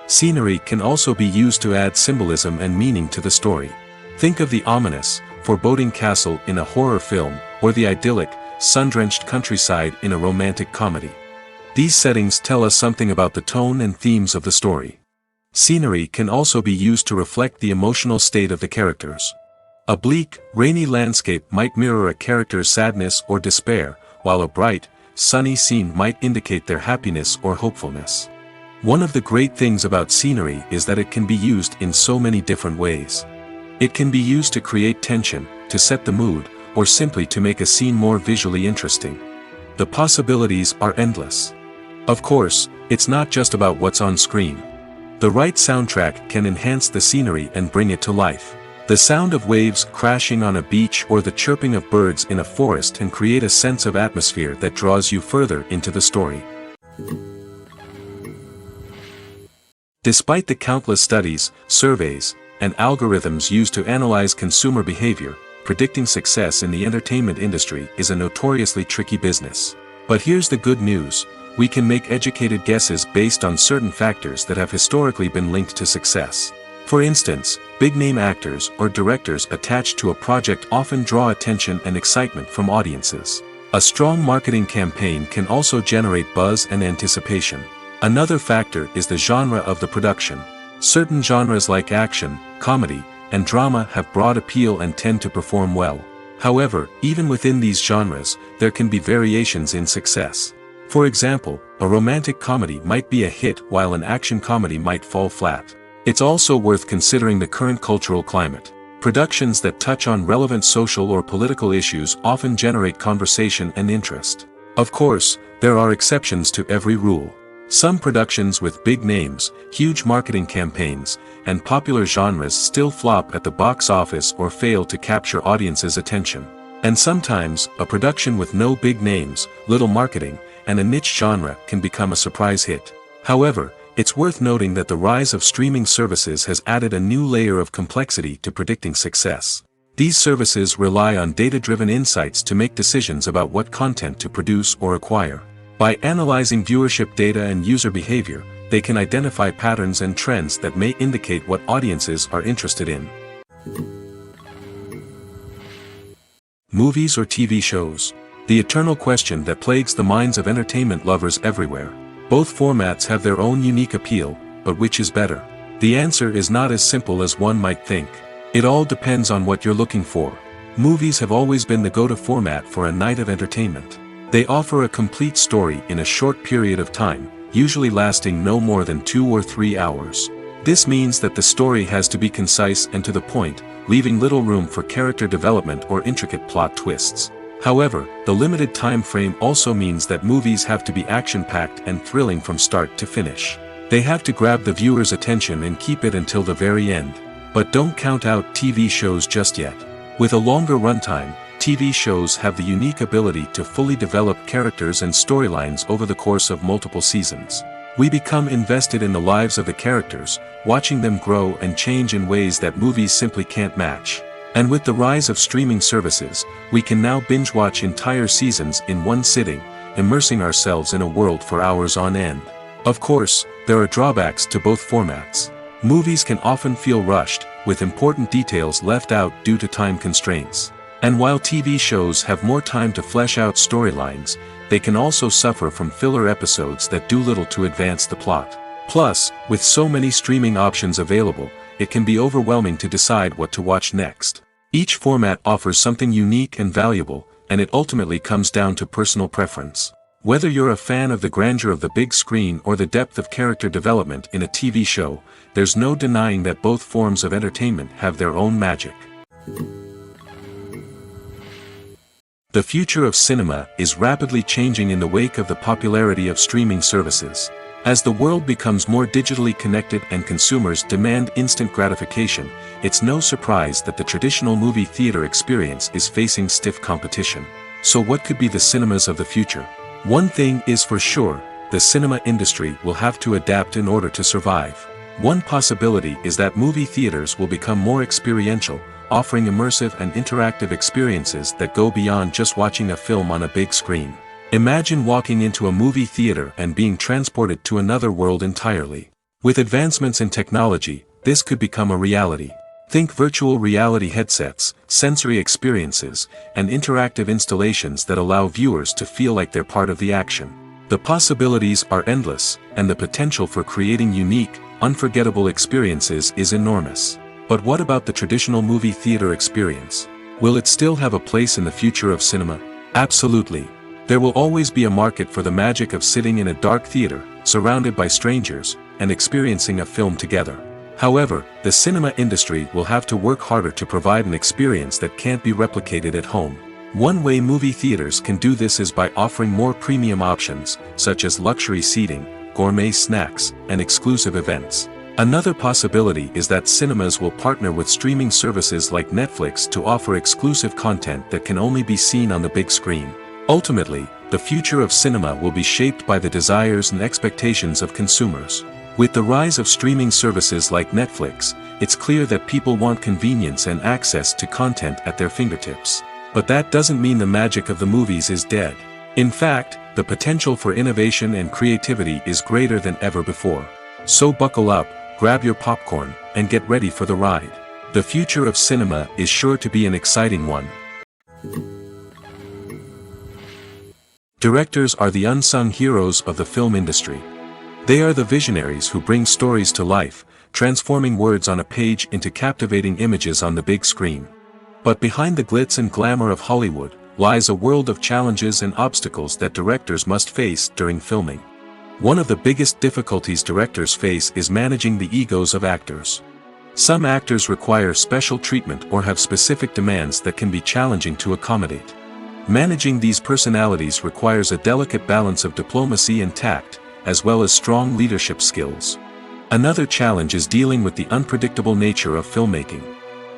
Scenery can also be used to add symbolism and meaning to the story. Think of the ominous, foreboding castle in a horror film, or the idyllic, sun-drenched countryside in a romantic comedy. These settings tell us something about the tone and themes of the story. Scenery can also be used to reflect the emotional state of the characters. A bleak, rainy landscape might mirror a character's sadness or despair, while a bright, sunny scene might indicate their happiness or hopefulness. One of the great things about scenery is that it can be used in so many different ways. It can be used to create tension, to set the mood, or simply to make a scene more visually interesting. The possibilities are endless. Of course, it's not just about what's on screen. The right soundtrack can enhance the scenery and bring it to life. The sound of waves crashing on a beach or the chirping of birds in a forest can create a sense of atmosphere that draws you further into the story. Despite the countless studies, surveys, and algorithms used to analyze consumer behavior, predicting success in the entertainment industry is a notoriously tricky business. But here's the good news: we can make educated guesses based on certain factors that have historically been linked to success. For instance, big-name actors or directors attached to a project often draw attention and excitement from audiences. A strong marketing campaign can also generate buzz and anticipation. Another factor is the genre of the production. Certain genres like action, comedy, and drama have broad appeal and tend to perform well. However, even within these genres, there can be variations in success. For example, a romantic comedy might be a hit while an action comedy might fall flat. It's also worth considering the current cultural climate. Productions that touch on relevant social or political issues often generate conversation and interest. Of course, there are exceptions to every rule. Some productions with big names, huge marketing campaigns, and popular genres still flop at the box office or fail to capture audiences' attention. And sometimes, a production with no big names, little marketing, and a niche genre can become a surprise hit. However, it's worth noting that the rise of streaming services has added a new layer of complexity to predicting success. These services rely on data-driven insights to make decisions about what content to produce or acquire. By analyzing viewership data and user behavior, they can identify patterns and trends that may indicate what audiences are interested in. Movies or TV shows? The eternal question that plagues the minds of entertainment lovers everywhere. Both formats have their own unique appeal, but which is better? The answer is not as simple as one might think. It all depends on what you're looking for. Movies have always been the go-to format for a night of entertainment. They offer a complete story in a short period of time, usually lasting no more than 2 or 3 hours. This means that the story has to be concise and to the point, leaving little room for character development or intricate plot twists. However, the limited time frame also means that movies have to be action-packed and thrilling from start to finish. They have to grab the viewer's attention and keep it until the very end. But don't count out TV shows just yet. With a longer runtime, TV shows have the unique ability to fully develop characters and storylines over the course of multiple seasons. We become invested in the lives of the characters, watching them grow and change in ways that movies simply can't match. And with the rise of streaming services, we can now binge-watch entire seasons in one sitting, immersing ourselves in a world for hours on end. Of course, there are drawbacks to both formats. Movies can often feel rushed, with important details left out due to time constraints. And while TV shows have more time to flesh out storylines, they can also suffer from filler episodes that do little to advance the plot. Plus, with so many streaming options available, it can be overwhelming to decide what to watch next. Each format offers something unique and valuable, and it ultimately comes down to personal preference. Whether you're a fan of the grandeur of the big screen or the depth of character development in a TV show, there's no denying that both forms of entertainment have their own magic. The future of cinema is rapidly changing in the wake of the popularity of streaming services. As the world becomes more digitally connected and consumers demand instant gratification, it's no surprise that the traditional movie theater experience is facing stiff competition. So what could be the cinemas of the future? One thing is for sure, the cinema industry will have to adapt in order to survive. One possibility is that movie theaters will become more experiential, offering immersive and interactive experiences that go beyond just watching a film on a big screen. Imagine walking into a movie theater and being transported to another world entirely. With advancements in technology, this could become a reality. Think virtual reality headsets, sensory experiences, and interactive installations that allow viewers to feel like they're part of the action. The possibilities are endless, and the potential for creating unique, unforgettable experiences is enormous. But what about the traditional movie theater experience? Will it still have a place in the future of cinema? Absolutely. There will always be a market for the magic of sitting in a dark theater, surrounded by strangers, and experiencing a film together. However, the cinema industry will have to work harder to provide an experience that can't be replicated at home. One way movie theaters can do this is by offering more premium options, such as luxury seating, gourmet snacks, and exclusive events. Another possibility is that cinemas will partner with streaming services like Netflix to offer exclusive content that can only be seen on the big screen. Ultimately, the future of cinema will be shaped by the desires and expectations of consumers. With the rise of streaming services like Netflix, it's clear that people want convenience and access to content at their fingertips. But that doesn't mean the magic of the movies is dead. In fact, the potential for innovation and creativity is greater than ever before. So buckle up, grab your popcorn, and get ready for the ride. The future of cinema is sure to be an exciting one. Directors are the unsung heroes of the film industry. They are the visionaries who bring stories to life, transforming words on a page into captivating images on the big screen. But behind the glitz and glamour of Hollywood lies a world of challenges and obstacles that directors must face during filming. One of the biggest difficulties directors face is managing the egos of actors. Some actors require special treatment or have specific demands that can be challenging to accommodate. Managing these personalities requires a delicate balance of diplomacy and tact, as well as strong leadership skills. Another challenge is dealing with the unpredictable nature of filmmaking.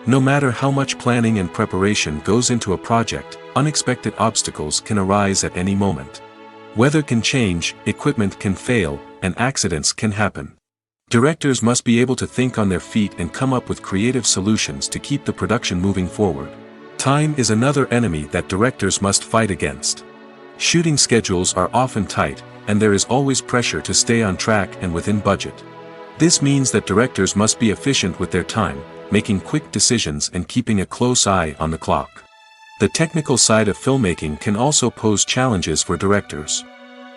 No matter how much planning and preparation goes into a project, unexpected obstacles can arise at any moment. Weather can change, equipment can fail, and accidents can happen. Directors must be able to think on their feet and come up with creative solutions to keep the production moving forward. Time is another enemy that directors must fight against. Shooting schedules are often tight, and there is always pressure to stay on track and within budget. This means that directors must be efficient with their time, making quick decisions and keeping a close eye on the clock. The technical side of filmmaking can also pose challenges for directors.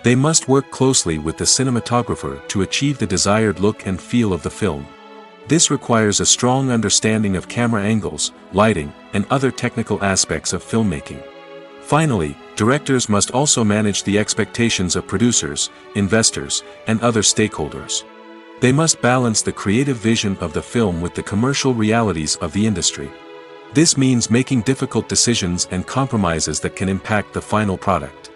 They must work closely with the cinematographer to achieve the desired look and feel of the film. This requires a strong understanding of camera angles, lighting, and other technical aspects of filmmaking. Finally, directors must also manage the expectations of producers, investors, and other stakeholders. They must balance the creative vision of the film with the commercial realities of the industry. This means making difficult decisions and compromises that can impact the final product.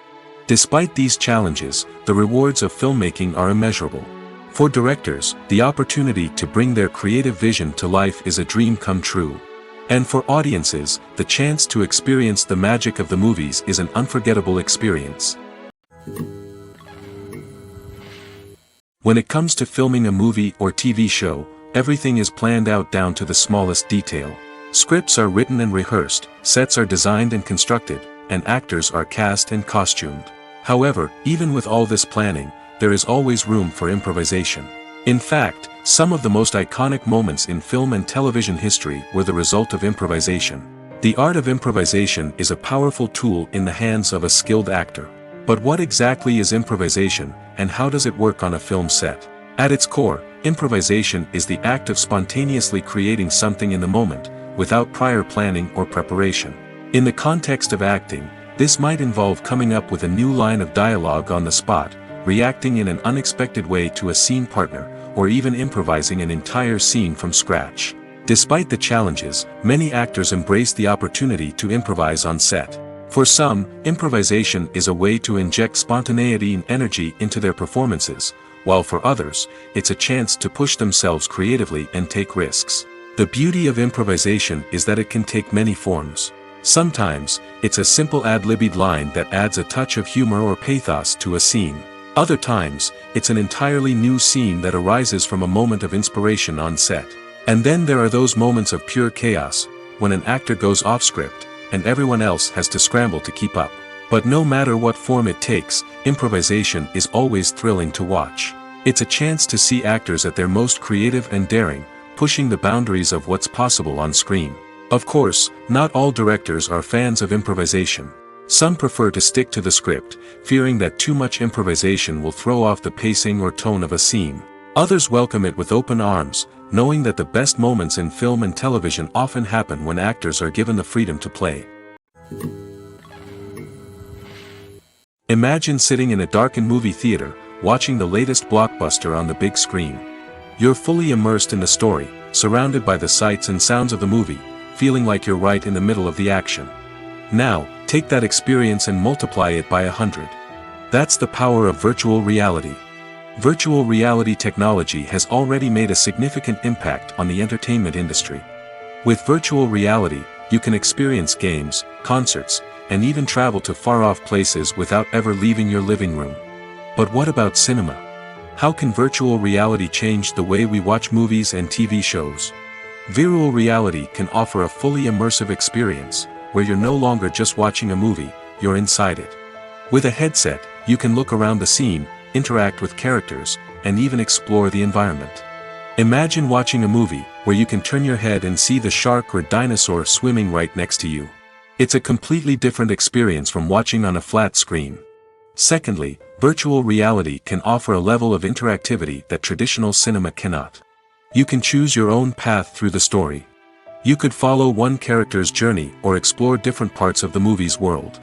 Despite these challenges, the rewards of filmmaking are immeasurable. For directors, the opportunity to bring their creative vision to life is a dream come true. And for audiences, the chance to experience the magic of the movies is an unforgettable experience. When it comes to filming a movie or TV show, everything is planned out down to the smallest detail. Scripts are written and rehearsed, sets are designed and constructed, and actors are cast and costumed. However, even with all this planning, there is always room for improvisation. In fact, some of the most iconic moments in film and television history were the result of improvisation. The art of improvisation is a powerful tool in the hands of a skilled actor. But what exactly is improvisation, and how does it work on a film set? At its core, improvisation is the act of spontaneously creating something in the moment, without prior planning or preparation. In the context of acting, this might involve coming up with a new line of dialogue on the spot, reacting in an unexpected way to a scene partner, or even improvising an entire scene from scratch. Despite the challenges, many actors embrace the opportunity to improvise on set. For some, improvisation is a way to inject spontaneity and energy into their performances, while for others, it's a chance to push themselves creatively and take risks. The beauty of improvisation is that it can take many forms. Sometimes, it's a simple ad-libbed line that adds a touch of humor or pathos to a scene. Other times, it's an entirely new scene that arises from a moment of inspiration on set. And then there are those moments of pure chaos, when an actor goes off script, and everyone else has to scramble to keep up. But no matter what form it takes, improvisation is always thrilling to watch. It's a chance to see actors at their most creative and daring, pushing the boundaries of what's possible on screen. Of course, not all directors are fans of improvisation. Some prefer to stick to the script, fearing that too much improvisation will throw off the pacing or tone of a scene. Others welcome it with open arms, knowing that the best moments in film and television often happen when actors are given the freedom to play. Imagine sitting in a darkened movie theater, watching the latest blockbuster on the big screen. You're fully immersed in the story, surrounded by the sights and sounds of the movie, feeling like you're right in the middle of the action. Now, take that experience and multiply it by 100. That's the power of virtual reality. Virtual reality technology has already made a significant impact on the entertainment industry. With virtual reality, you can experience games, concerts, and even travel to far-off places without ever leaving your living room. But what about cinema? How can virtual reality change the way we watch movies and TV shows? Virtual reality can offer a fully immersive experience, where you're no longer just watching a movie, you're inside it. With a headset, you can look around the scene, interact with characters, and even explore the environment. Imagine watching a movie, where you can turn your head and see the shark or dinosaur swimming right next to you. It's a completely different experience from watching on a flat screen. Secondly, virtual reality can offer a level of interactivity that traditional cinema cannot. You can choose your own path through the story. You could follow one character's journey or explore different parts of the movie's world.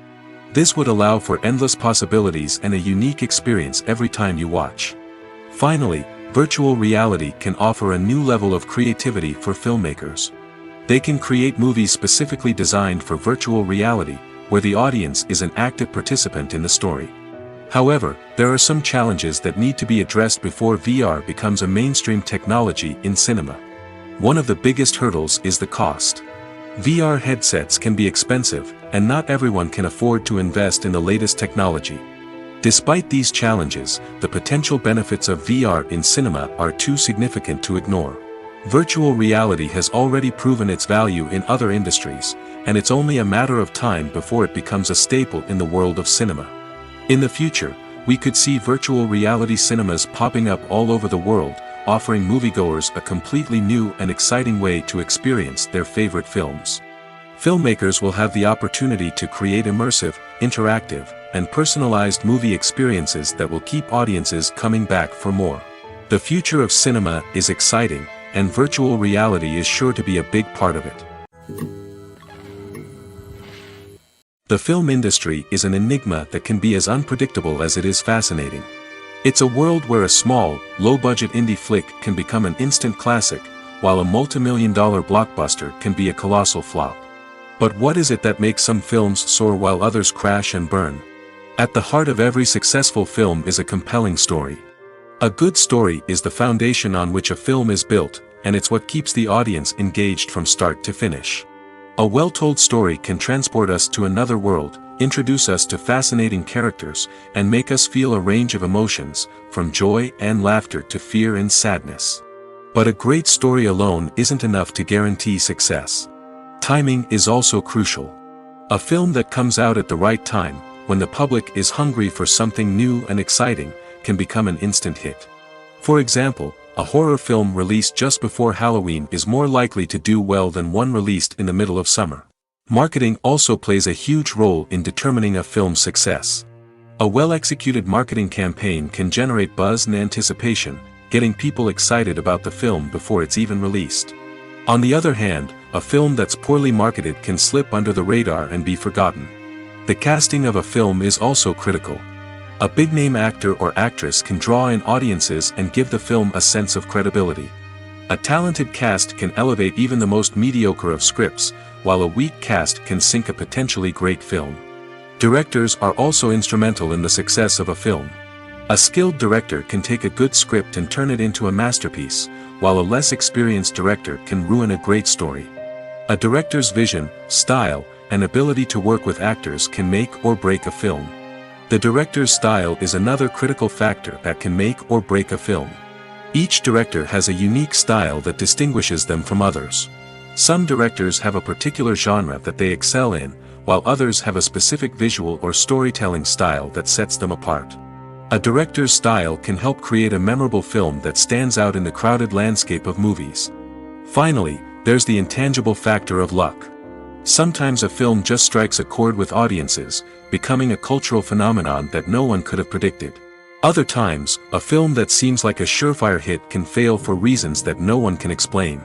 This would allow for endless possibilities and a unique experience every time you watch. Finally, virtual reality can offer a new level of creativity for filmmakers. They can create movies specifically designed for virtual reality, where the audience is an active participant in the story. However, there are some challenges that need to be addressed before VR becomes a mainstream technology in cinema. One of the biggest hurdles is the cost. VR headsets can be expensive, and not everyone can afford to invest in the latest technology. Despite these challenges, the potential benefits of VR in cinema are too significant to ignore. Virtual reality has already proven its value in other industries, and it's only a matter of time before it becomes a staple in the world of cinema. In the future, we could see virtual reality cinemas popping up all over the world, offering moviegoers a completely new and exciting way to experience their favorite films. Filmmakers will have the opportunity to create immersive, interactive, and personalized movie experiences that will keep audiences coming back for more. The future of cinema is exciting, and virtual reality is sure to be a big part of it. The film industry is an enigma that can be as unpredictable as it is fascinating. It's a world where a small, low-budget indie flick can become an instant classic, while a multi-million-dollar blockbuster can be a colossal flop. But what is it that makes some films soar while others crash and burn? At the heart of every successful film is a compelling story. A good story is the foundation on which a film is built, and it's what keeps the audience engaged from start to finish. A well-told story can transport us to another world, introduce us to fascinating characters, and make us feel a range of emotions, from joy and laughter to fear and sadness. But a great story alone isn't enough to guarantee success. Timing is also crucial. A film that comes out at the right time, when the public is hungry for something new and exciting, can become an instant hit. For example, a horror film released just before Halloween is more likely to do well than one released in the middle of summer. Marketing also plays a huge role in determining a film's success. A well-executed marketing campaign can generate buzz and anticipation, getting people excited about the film before it's even released. On the other hand, a film that's poorly marketed can slip under the radar and be forgotten. The casting of a film is also critical. A big-name actor or actress can draw in audiences and give the film a sense of credibility. A talented cast can elevate even the most mediocre of scripts, while a weak cast can sink a potentially great film. Directors are also instrumental in the success of a film. A skilled director can take a good script and turn it into a masterpiece, while a less experienced director can ruin a great story. A director's vision, style, and ability to work with actors can make or break a film. The director's style is another critical factor that can make or break a film. Each director has a unique style that distinguishes them from others. Some directors have a particular genre that they excel in, while others have a specific visual or storytelling style that sets them apart. A director's style can help create a memorable film that stands out in the crowded landscape of movies. Finally, there's the intangible factor of luck. Sometimes a film just strikes a chord with audiences, becoming a cultural phenomenon that no one could have predicted. Other times, a film that seems like a surefire hit can fail for reasons that no one can explain.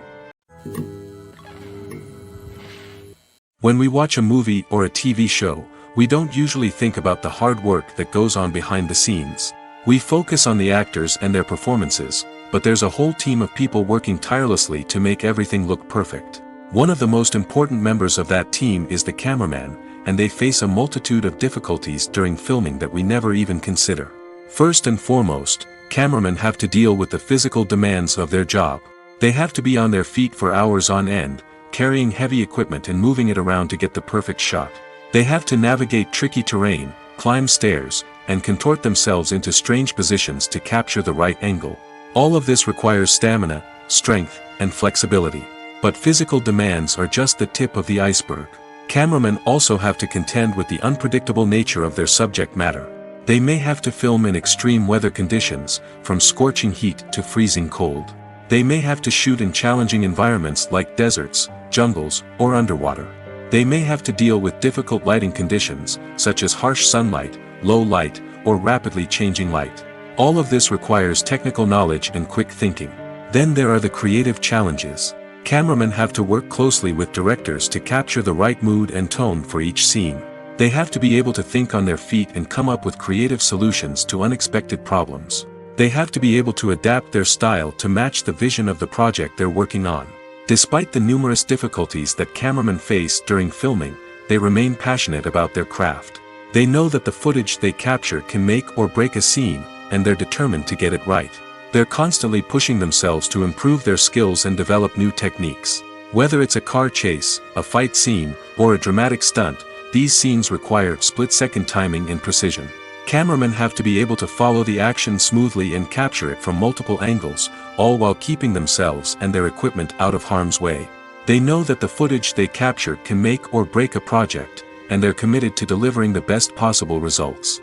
When we watch a movie or a TV show, we don't usually think about the hard work that goes on behind the scenes. We focus on the actors and their performances, but there's a whole team of people working tirelessly to make everything look perfect. One of the most important members of that team is the cameraman, and they face a multitude of difficulties during filming that we never even consider. First and foremost, cameramen have to deal with the physical demands of their job. They have to be on their feet for hours on end, carrying heavy equipment and moving it around to get the perfect shot. They have to navigate tricky terrain, climb stairs, and contort themselves into strange positions to capture the right angle. All of this requires stamina, strength, and flexibility. But physical demands are just the tip of the iceberg. Cameramen also have to contend with the unpredictable nature of their subject matter. They may have to film in extreme weather conditions, from scorching heat to freezing cold. They may have to shoot in challenging environments like deserts, jungles, or underwater. They may have to deal with difficult lighting conditions, such as harsh sunlight, low light, or rapidly changing light. All of this requires technical knowledge and quick thinking. Then there are the creative challenges. Cameramen have to work closely with directors to capture the right mood and tone for each scene. They have to be able to think on their feet and come up with creative solutions to unexpected problems. They have to be able to adapt their style to match the vision of the project they're working on. Despite the numerous difficulties that cameramen face during filming, they remain passionate about their craft. They know that the footage they capture can make or break a scene, and they're determined to get it right. They're constantly pushing themselves to improve their skills and develop new techniques. Whether it's a car chase, a fight scene, or a dramatic stunt, these scenes require split-second timing and precision. Cameramen have to be able to follow the action smoothly and capture it from multiple angles, all while keeping themselves and their equipment out of harm's way. They know that the footage they capture can make or break a project, and they're committed to delivering the best possible results.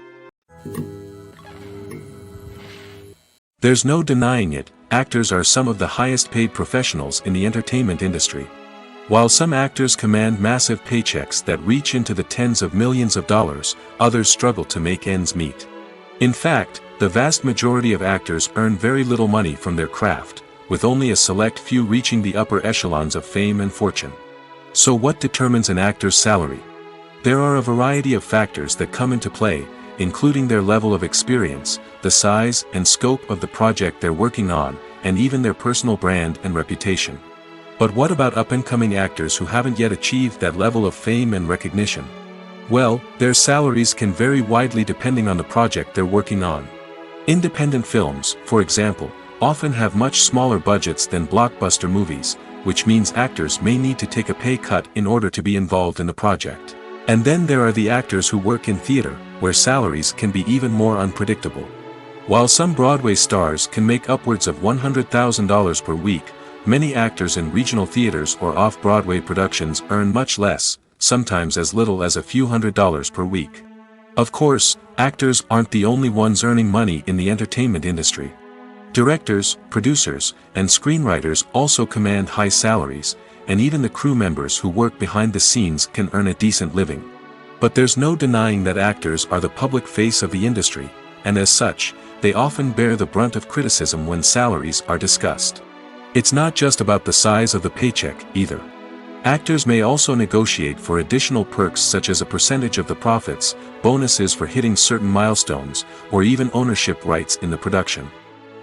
There's no denying it, actors are some of the highest-paid professionals in the entertainment industry. While some actors command massive paychecks that reach into the tens of millions of dollars, others struggle to make ends meet. In fact, the vast majority of actors earn very little money from their craft, with only a select few reaching the upper echelons of fame and fortune. So what determines an actor's salary? There are a variety of factors that come into play, including their level of experience, the size and scope of the project they're working on, and even their personal brand and reputation. But what about up-and-coming actors who haven't yet achieved that level of fame and recognition? Well, their salaries can vary widely depending on the project they're working on. Independent films, for example, often have much smaller budgets than blockbuster movies, which means actors may need to take a pay cut in order to be involved in the project. And then there are the actors who work in theater, where salaries can be even more unpredictable. While some Broadway stars can make upwards of $100,000 per week, many actors in regional theaters or off-Broadway productions earn much less, sometimes as little as a few $100s per week. Of course, actors aren't the only ones earning money in the entertainment industry. Directors, producers, and screenwriters also command high salaries, and even the crew members who work behind the scenes can earn a decent living. But there's no denying that actors are the public face of the industry, and as such, they often bear the brunt of criticism when salaries are discussed. It's not just about the size of the paycheck, either. Actors may also negotiate for additional perks such as a percentage of the profits, bonuses for hitting certain milestones, or even ownership rights in the production.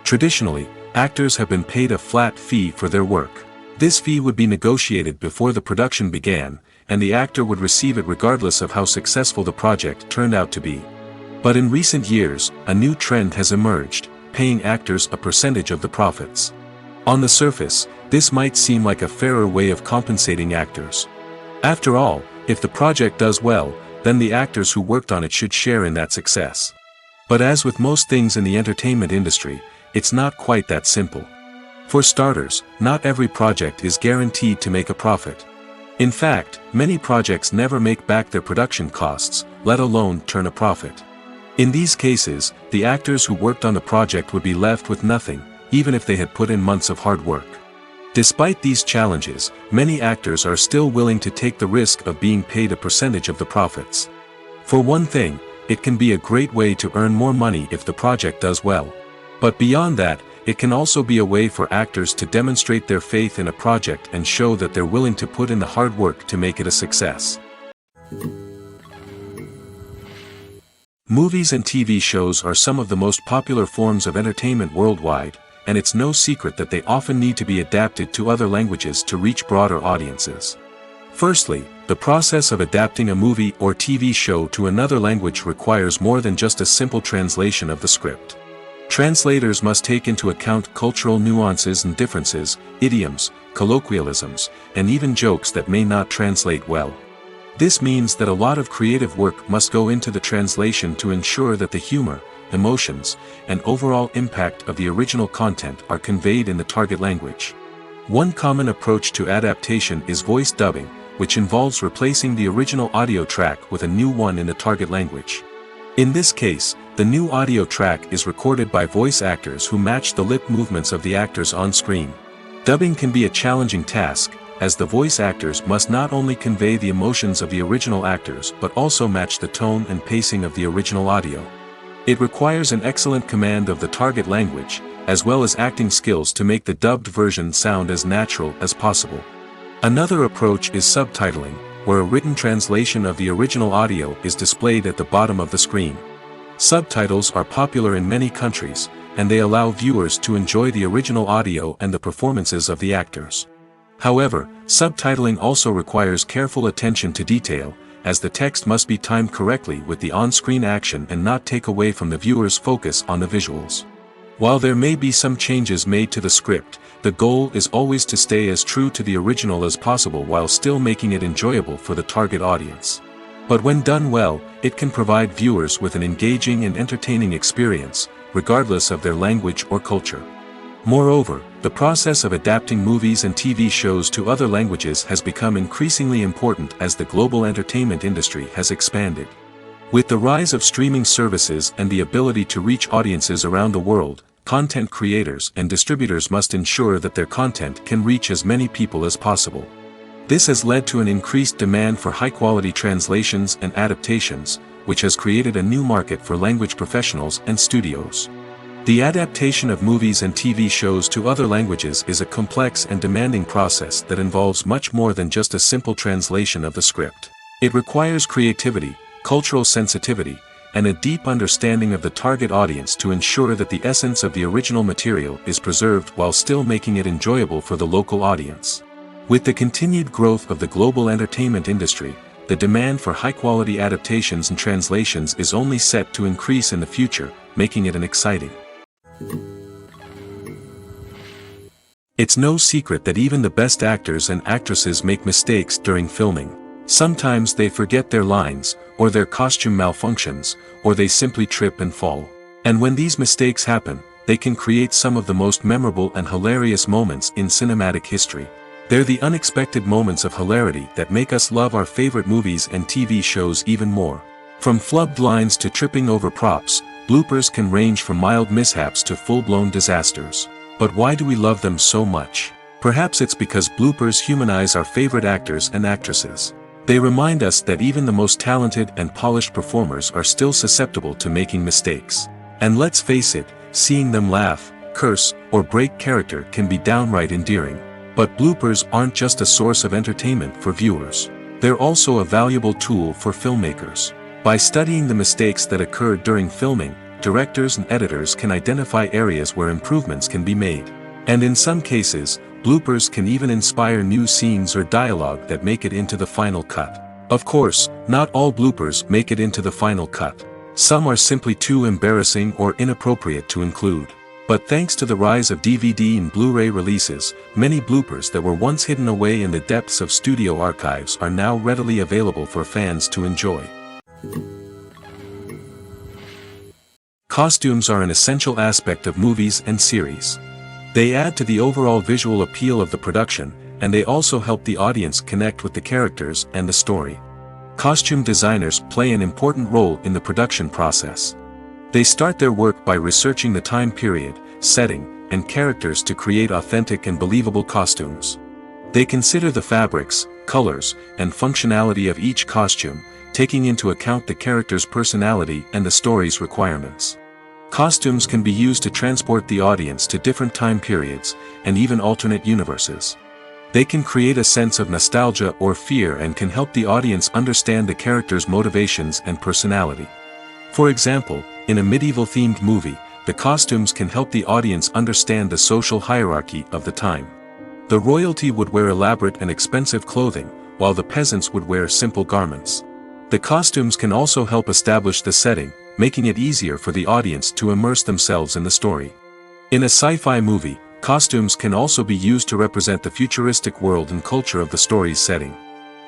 Traditionally, actors have been paid a flat fee for their work. This fee would be negotiated before the production began, and the actor would receive it regardless of how successful the project turned out to be. But in recent years, a new trend has emerged, paying actors a percentage of the profits. On the surface, this might seem like a fairer way of compensating actors. After all, if the project does well, then the actors who worked on it should share in that success. But as with most things in the entertainment industry, it's not quite that simple. For starters, not every project is guaranteed to make a profit. In fact, many projects never make back their production costs, let alone turn a profit. In these cases, the actors who worked on the project would be left with nothing, even if they had put in months of hard work. Despite these challenges, many actors are still willing to take the risk of being paid a percentage of the profits. For one thing, it can be a great way to earn more money if the project does well. But beyond that, it can also be a way for actors to demonstrate their faith in a project and show that they're willing to put in the hard work to make it a success. Movies and TV shows are some of the most popular forms of entertainment worldwide, and it's no secret that they often need to be adapted to other languages to reach broader audiences. Firstly, the process of adapting a movie or TV show to another language requires more than just a simple translation of the script. Translators must take into account cultural nuances and differences, idioms, colloquialisms, and even jokes that may not translate well. This means that a lot of creative work must go into the translation to ensure that the humor, emotions, and overall impact of the original content are conveyed in the target language. One common approach to adaptation is voice dubbing, which involves replacing the original audio track with a new one in the target language. In this case, the new audio track is recorded by voice actors who match the lip movements of the actors on screen. Dubbing can be a challenging task, as the voice actors must not only convey the emotions of the original actors but also match the tone and pacing of the original audio. It requires an excellent command of the target language, as well as acting skills to make the dubbed version sound as natural as possible. Another approach is subtitling, where a written translation of the original audio is displayed at the bottom of the screen. Subtitles are popular in many countries, and they allow viewers to enjoy the original audio and the performances of the actors. However, subtitling also requires careful attention to detail, as the text must be timed correctly with the on-screen action and not take away from the viewer's focus on the visuals. While there may be some changes made to the script, the goal is always to stay as true to the original as possible while still making it enjoyable for the target audience. But when done well, it can provide viewers with an engaging and entertaining experience, regardless of their language or culture. Moreover, the process of adapting movies and TV shows to other languages has become increasingly important as the global entertainment industry has expanded. With the rise of streaming services and the ability to reach audiences around the world, content creators and distributors must ensure that their content can reach as many people as possible. This has led to an increased demand for high-quality translations and adaptations, which has created a new market for language professionals and studios. The adaptation of movies and TV shows to other languages is a complex and demanding process that involves much more than just a simple translation of the script. It requires creativity, cultural sensitivity, and a deep understanding of the target audience to ensure that the essence of the original material is preserved while still making it enjoyable for the local audience. With the continued growth of the global entertainment industry, the demand for high-quality adaptations and translations is only set to increase in the future, making it an exciting. It's no secret that even the best actors and actresses make mistakes during filming. Sometimes they forget their lines, or their costume malfunctions, or they simply trip and fall. And when these mistakes happen, they can create some of the most memorable and hilarious moments in cinematic history. They're the unexpected moments of hilarity that make us love our favorite movies and TV shows even more. From flubbed lines to tripping over props, bloopers can range from mild mishaps to full-blown disasters. But why do we love them so much? Perhaps it's because bloopers humanize our favorite actors and actresses. They remind us that even the most talented and polished performers are still susceptible to making mistakes. And let's face it, seeing them laugh, curse, or break character can be downright endearing. But bloopers aren't just a source of entertainment for viewers. They're also a valuable tool for filmmakers. By studying the mistakes that occurred during filming, directors and editors can identify areas where improvements can be made. And in some cases, bloopers can even inspire new scenes or dialogue that make it into the final cut. Of course, not all bloopers make it into the final cut. Some are simply too embarrassing or inappropriate to include. But thanks to the rise of DVD and Blu-ray releases, many bloopers that were once hidden away in the depths of studio archives are now readily available for fans to enjoy. Costumes are an essential aspect of movies and series. They add to the overall visual appeal of the production, and they also help the audience connect with the characters and the story. Costume designers play an important role in the production process. They start their work by researching the time period, setting, and characters to create authentic and believable costumes. They consider the fabrics, colors, and functionality of each costume, taking into account the character's personality and the story's requirements. Costumes can be used to transport the audience to different time periods, and even alternate universes. They can create a sense of nostalgia or fear and can help the audience understand the character's motivations and personality. For example, in a medieval-themed movie, the costumes can help the audience understand the social hierarchy of the time. The royalty would wear elaborate and expensive clothing, while the peasants would wear simple garments. The costumes can also help establish the setting, making it easier for the audience to immerse themselves in the story. In a sci-fi movie, costumes can also be used to represent the futuristic world and culture of the story's setting.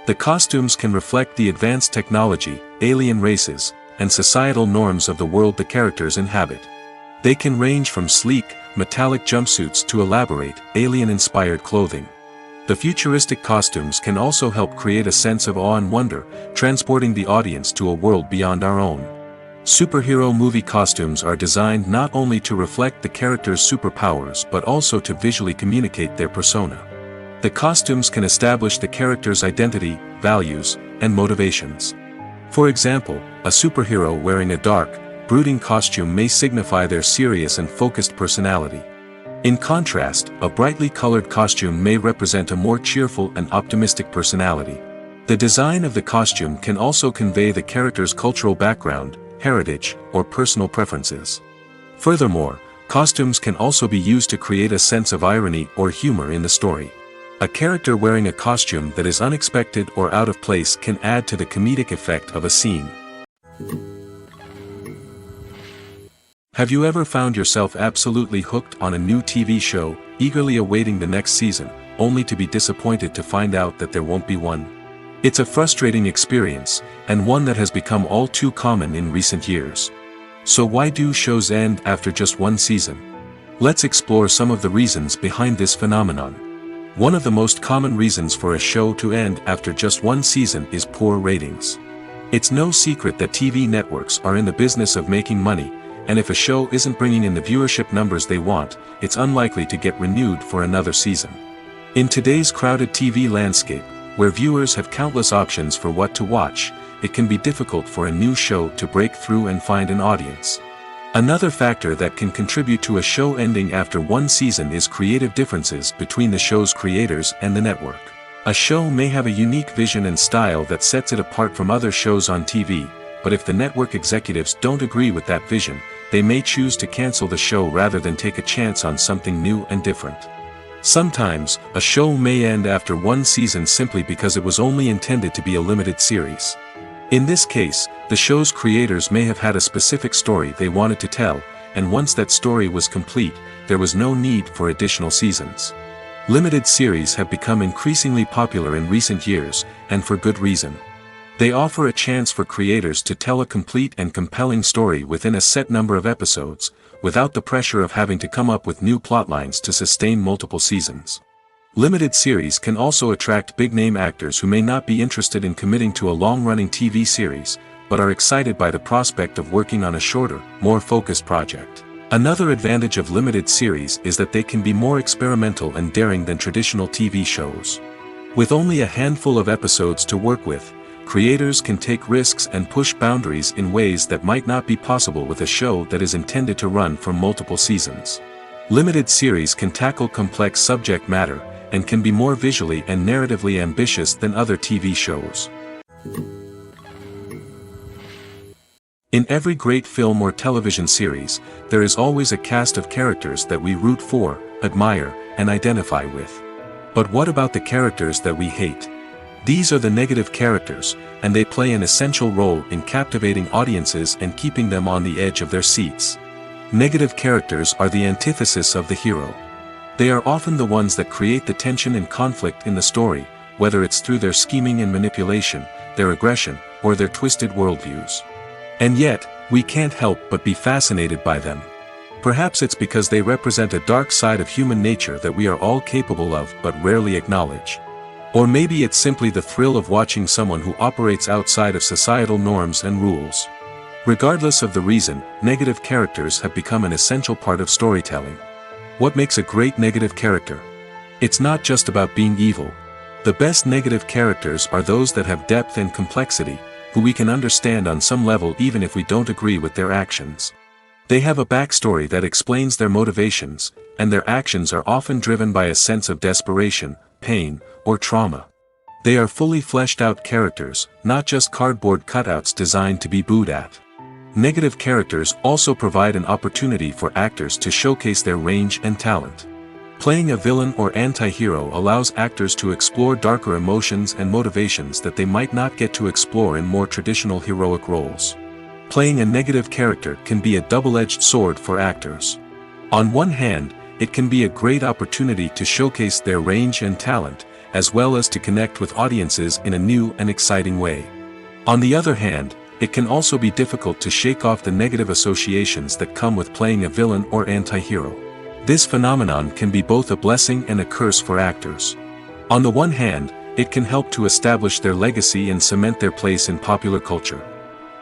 The costumes can reflect the advanced technology, alien races, and societal norms of the world the characters inhabit. They can range from sleek, metallic jumpsuits to elaborate, alien-inspired clothing. The futuristic costumes can also help create a sense of awe and wonder, transporting the audience to a world beyond our own. Superhero movie costumes are designed not only to reflect the character's superpowers but also to visually communicate their persona. The costumes can establish the character's identity, values, and motivations. For example, a superhero wearing a dark, brooding costume may signify their serious and focused personality. In contrast, a brightly colored costume may represent a more cheerful and optimistic personality. The design of the costume can also convey the character's cultural background, heritage, or personal preferences. Furthermore, costumes can also be used to create a sense of irony or humor in the story. A character wearing a costume that is unexpected or out of place can add to the comedic effect of a scene. Have you ever found yourself absolutely hooked on a new TV show, eagerly awaiting the next season, only to be disappointed to find out that there won't be one? It's a frustrating experience, and one that has become all too common in recent years. So why do shows end after just one season? Let's explore some of the reasons behind this phenomenon. One of the most common reasons for a show to end after just one season is poor ratings. It's no secret that TV networks are in the business of making money, and if a show isn't bringing in the viewership numbers they want, it's unlikely to get renewed for another season. In today's crowded TV landscape, where viewers have countless options for what to watch, it can be difficult for a new show to break through and find an audience. Another factor that can contribute to a show ending after one season is creative differences between the show's creators and the network. A show may have a unique vision and style that sets it apart from other shows on TV, but if the network executives don't agree with that vision, they may choose to cancel the show rather than take a chance on something new and different. Sometimes, a show may end after one season simply because it was only intended to be a limited series. In this case, the show's creators may have had a specific story they wanted to tell, and once that story was complete, there was no need for additional seasons. Limited series have become increasingly popular in recent years, and for good reason. They offer a chance for creators to tell a complete and compelling story within a set number of episodes, without the pressure of having to come up with new plotlines to sustain multiple seasons. Limited series can also attract big-name actors who may not be interested in committing to a long-running TV series, but are excited by the prospect of working on a shorter, more focused project. Another advantage of limited series is that they can be more experimental and daring than traditional TV shows. With only a handful of episodes to work with, creators can take risks and push boundaries in ways that might not be possible with a show that is intended to run for multiple seasons. Limited series can tackle complex subject matter, and can be more visually and narratively ambitious than other TV shows. In every great film or television series, there is always a cast of characters that we root for, admire, and identify with. But what about the characters that we hate? These are the negative characters, and they play an essential role in captivating audiences and keeping them on the edge of their seats. Negative characters are the antithesis of the hero. They are often the ones that create the tension and conflict in the story, whether it's through their scheming and manipulation, their aggression, or their twisted worldviews. And yet, we can't help but be fascinated by them. Perhaps it's because they represent a dark side of human nature that we are all capable of but rarely acknowledge. Or maybe it's simply the thrill of watching someone who operates outside of societal norms and rules. Regardless of the reason, negative characters have become an essential part of storytelling. What makes a great negative character? It's not just about being evil. The best negative characters are those that have depth and complexity, who we can understand on some level even if we don't agree with their actions. They have a backstory that explains their motivations, and their actions are often driven by a sense of desperation, pain, or trauma. They are fully fleshed out characters, not just cardboard cutouts designed to be booed at. Negative characters also provide an opportunity for actors to showcase their range and talent. Playing a villain or anti-hero allows actors to explore darker emotions and motivations that they might not get to explore in more traditional heroic roles. Playing a negative character can be a double-edged sword for actors. On one hand, it can be a great opportunity to showcase their range and talent, as well as to connect with audiences in a new and exciting way. On the other hand, it can also be difficult to shake off the negative associations that come with playing a villain or anti-hero. This phenomenon can be both a blessing and a curse for actors. On the one hand, it can help to establish their legacy and cement their place in popular culture.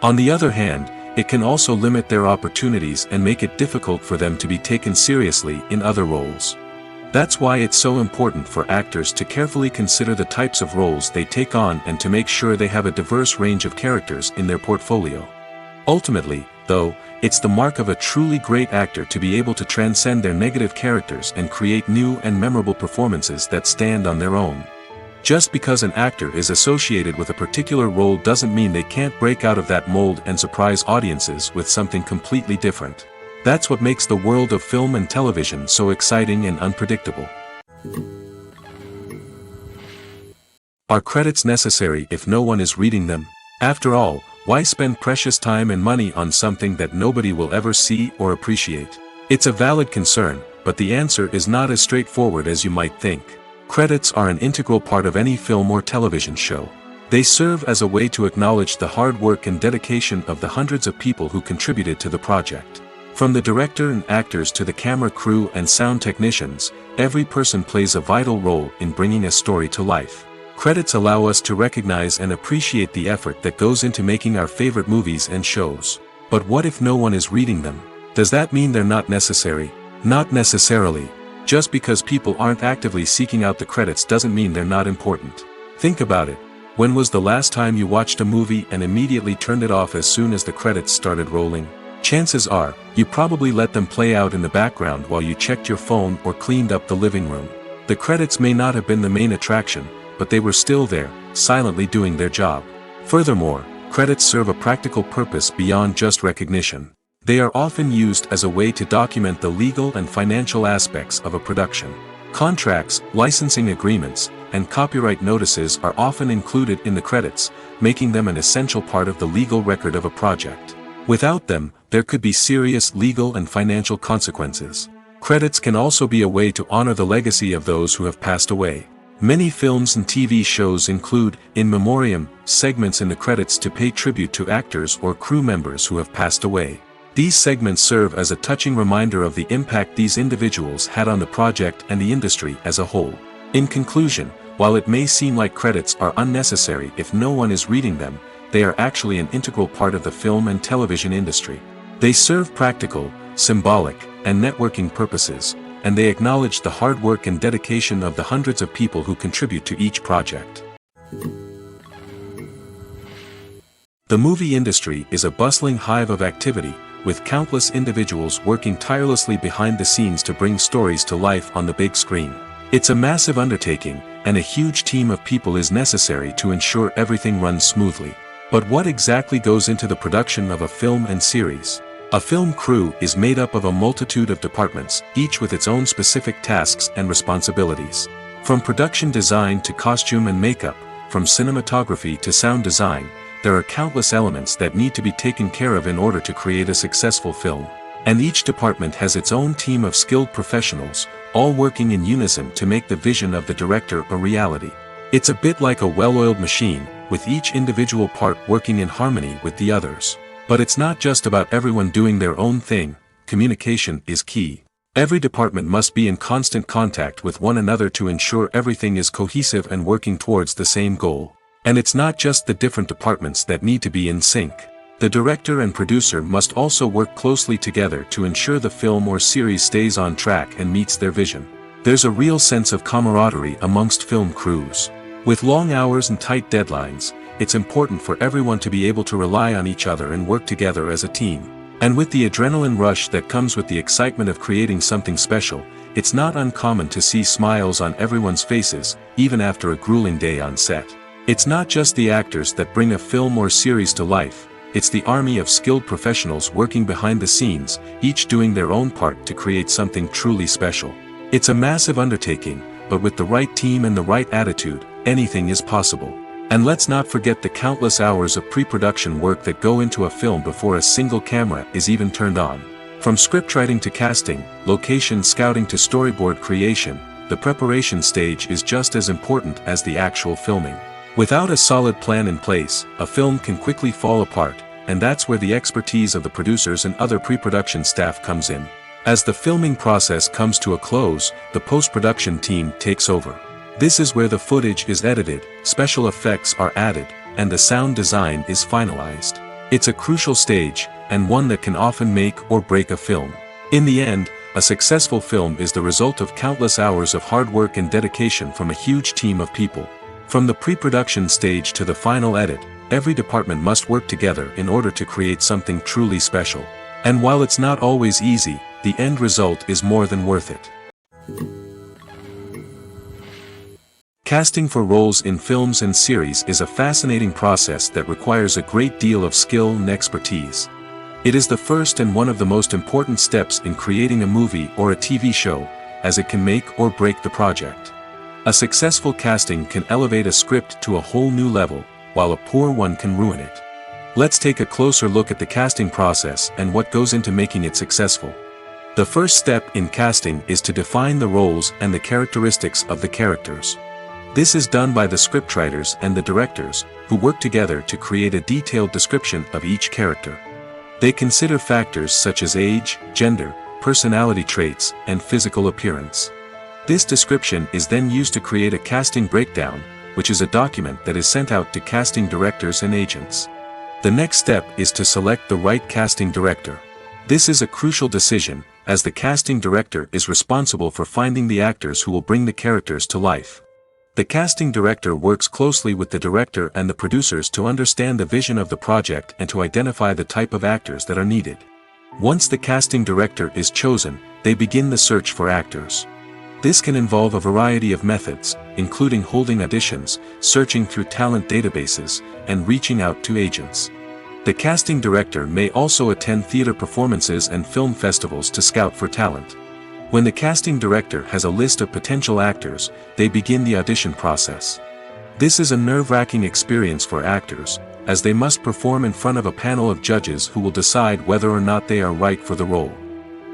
On the other hand, it can also limit their opportunities and make it difficult for them to be taken seriously in other roles. That's why it's so important for actors to carefully consider the types of roles they take on and to make sure they have a diverse range of characters in their portfolio. Ultimately, though, it's the mark of a truly great actor to be able to transcend their negative characters and create new and memorable performances that stand on their own. Just because an actor is associated with a particular role doesn't mean they can't break out of that mold and surprise audiences with something completely different. That's what makes the world of film and television so exciting and unpredictable. Are credits necessary if no one is reading them? After all, why spend precious time and money on something that nobody will ever see or appreciate? It's a valid concern, but the answer is not as straightforward as you might think. Credits are an integral part of any film or television show. They serve as a way to acknowledge the hard work and dedication of the hundreds of people who contributed to the project. From the director and actors to the camera crew and sound technicians, every person plays a vital role in bringing a story to life. Credits allow us to recognize and appreciate the effort that goes into making our favorite movies and shows. But what if no one is reading them? Does that mean they're not necessary? Not necessarily. Just because people aren't actively seeking out the credits doesn't mean they're not important. Think about it. When was the last time you watched a movie and immediately turned it off as soon as the credits started rolling? Chances are, you probably let them play out in the background while you checked your phone or cleaned up the living room. The credits may not have been the main attraction, but they were still there, silently doing their job. Furthermore, credits serve a practical purpose beyond just recognition. They are often used as a way to document the legal and financial aspects of a production. Contracts, licensing agreements, and copyright notices are often included in the credits, making them an essential part of the legal record of a project. Without them, there could be serious legal and financial consequences. Credits can also be a way to honor the legacy of those who have passed away. Many films and TV shows include, in memoriam, segments in the credits to pay tribute to actors or crew members who have passed away. These segments serve as a touching reminder of the impact these individuals had on the project and the industry as a whole. In conclusion, while it may seem like credits are unnecessary if no one is reading them, they are actually an integral part of the film and television industry. They serve practical, symbolic, and networking purposes, and they acknowledge the hard work and dedication of the hundreds of people who contribute to each project. The movie industry is a bustling hive of activity, with countless individuals working tirelessly behind the scenes to bring stories to life on the big screen. It's a massive undertaking, and a huge team of people is necessary to ensure everything runs smoothly. But what exactly goes into the production of a film and series? A film crew is made up of a multitude of departments, each with its own specific tasks and responsibilities. From production design to costume and makeup, from cinematography to sound design, there are countless elements that need to be taken care of in order to create a successful film. And each department has its own team of skilled professionals, all working in unison to make the vision of the director a reality. It's a bit like a well-oiled machine, with each individual part working in harmony with the others. But it's not just about everyone doing their own thing. Communication is key. Every department must be in constant contact with one another to ensure everything is cohesive and working towards the same goal. And it's not just the different departments that need to be in sync. The director and producer must also work closely together to ensure the film or series stays on track and meets their vision. There's a real sense of camaraderie amongst film crews. With long hours and tight deadlines, it's important for everyone to be able to rely on each other and work together as a team. And with the adrenaline rush that comes with the excitement of creating something special, it's not uncommon to see smiles on everyone's faces, even after a grueling day on set. It's not just the actors that bring a film or series to life, It's the army of skilled professionals working behind the scenes, each doing their own part to create something truly special. It's a massive undertaking, but with the right team and the right attitude, anything is possible. And let's not forget the countless hours of pre-production work that go into a film before a single camera is even turned on. From scriptwriting to casting, location scouting to storyboard creation, the preparation stage is just as important as the actual filming. Without a solid plan in place, a film can quickly fall apart, and that's where the expertise of the producers and other pre-production staff comes in. As the filming process comes to a close, the post-production team takes over. This is where the footage is edited, special effects are added, and the sound design is finalized. It's a crucial stage, and one that can often make or break a film. In the end, a successful film is the result of countless hours of hard work and dedication from a huge team of people. From the pre-production stage to the final edit, every department must work together in order to create something truly special. And while it's not always easy, the end result is more than worth it. Casting for roles in films and series is a fascinating process that requires a great deal of skill and expertise. It is the first and one of the most important steps in creating a movie or a TV show, as it can make or break the project. A successful casting can elevate a script to a whole new level, while a poor one can ruin it. Let's take a closer look at the casting process and what goes into making it successful. The first step in casting is to define the roles and the characteristics of the characters. This is done by the scriptwriters and the directors, who work together to create a detailed description of each character. They consider factors such as age, gender, personality traits, and physical appearance. This description is then used to create a casting breakdown, which is a document that is sent out to casting directors and agents. The next step is to select the right casting director. This is a crucial decision, as the casting director is responsible for finding the actors who will bring the characters to life. The casting director works closely with the director and the producers to understand the vision of the project and to identify the type of actors that are needed. Once the casting director is chosen, they begin the search for actors. This can involve a variety of methods, including holding auditions, searching through talent databases, and reaching out to agents. The casting director may also attend theater performances and film festivals to scout for talent. When the casting director has a list of potential actors, they begin the audition process. This is a nerve-wracking experience for actors, as they must perform in front of a panel of judges who will decide whether or not they are right for the role.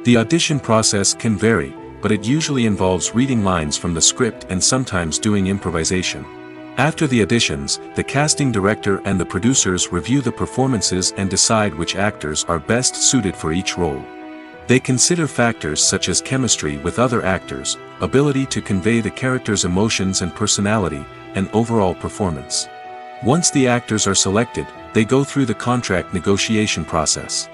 The audition process can vary, but it usually involves reading lines from the script and sometimes doing improvisation. After the auditions, the casting director and the producers review the performances and decide which actors are best suited for each role. They consider factors such as chemistry with other actors, ability to convey the character's emotions and personality, and overall performance. Once the actors are selected, they go through the contract negotiation process.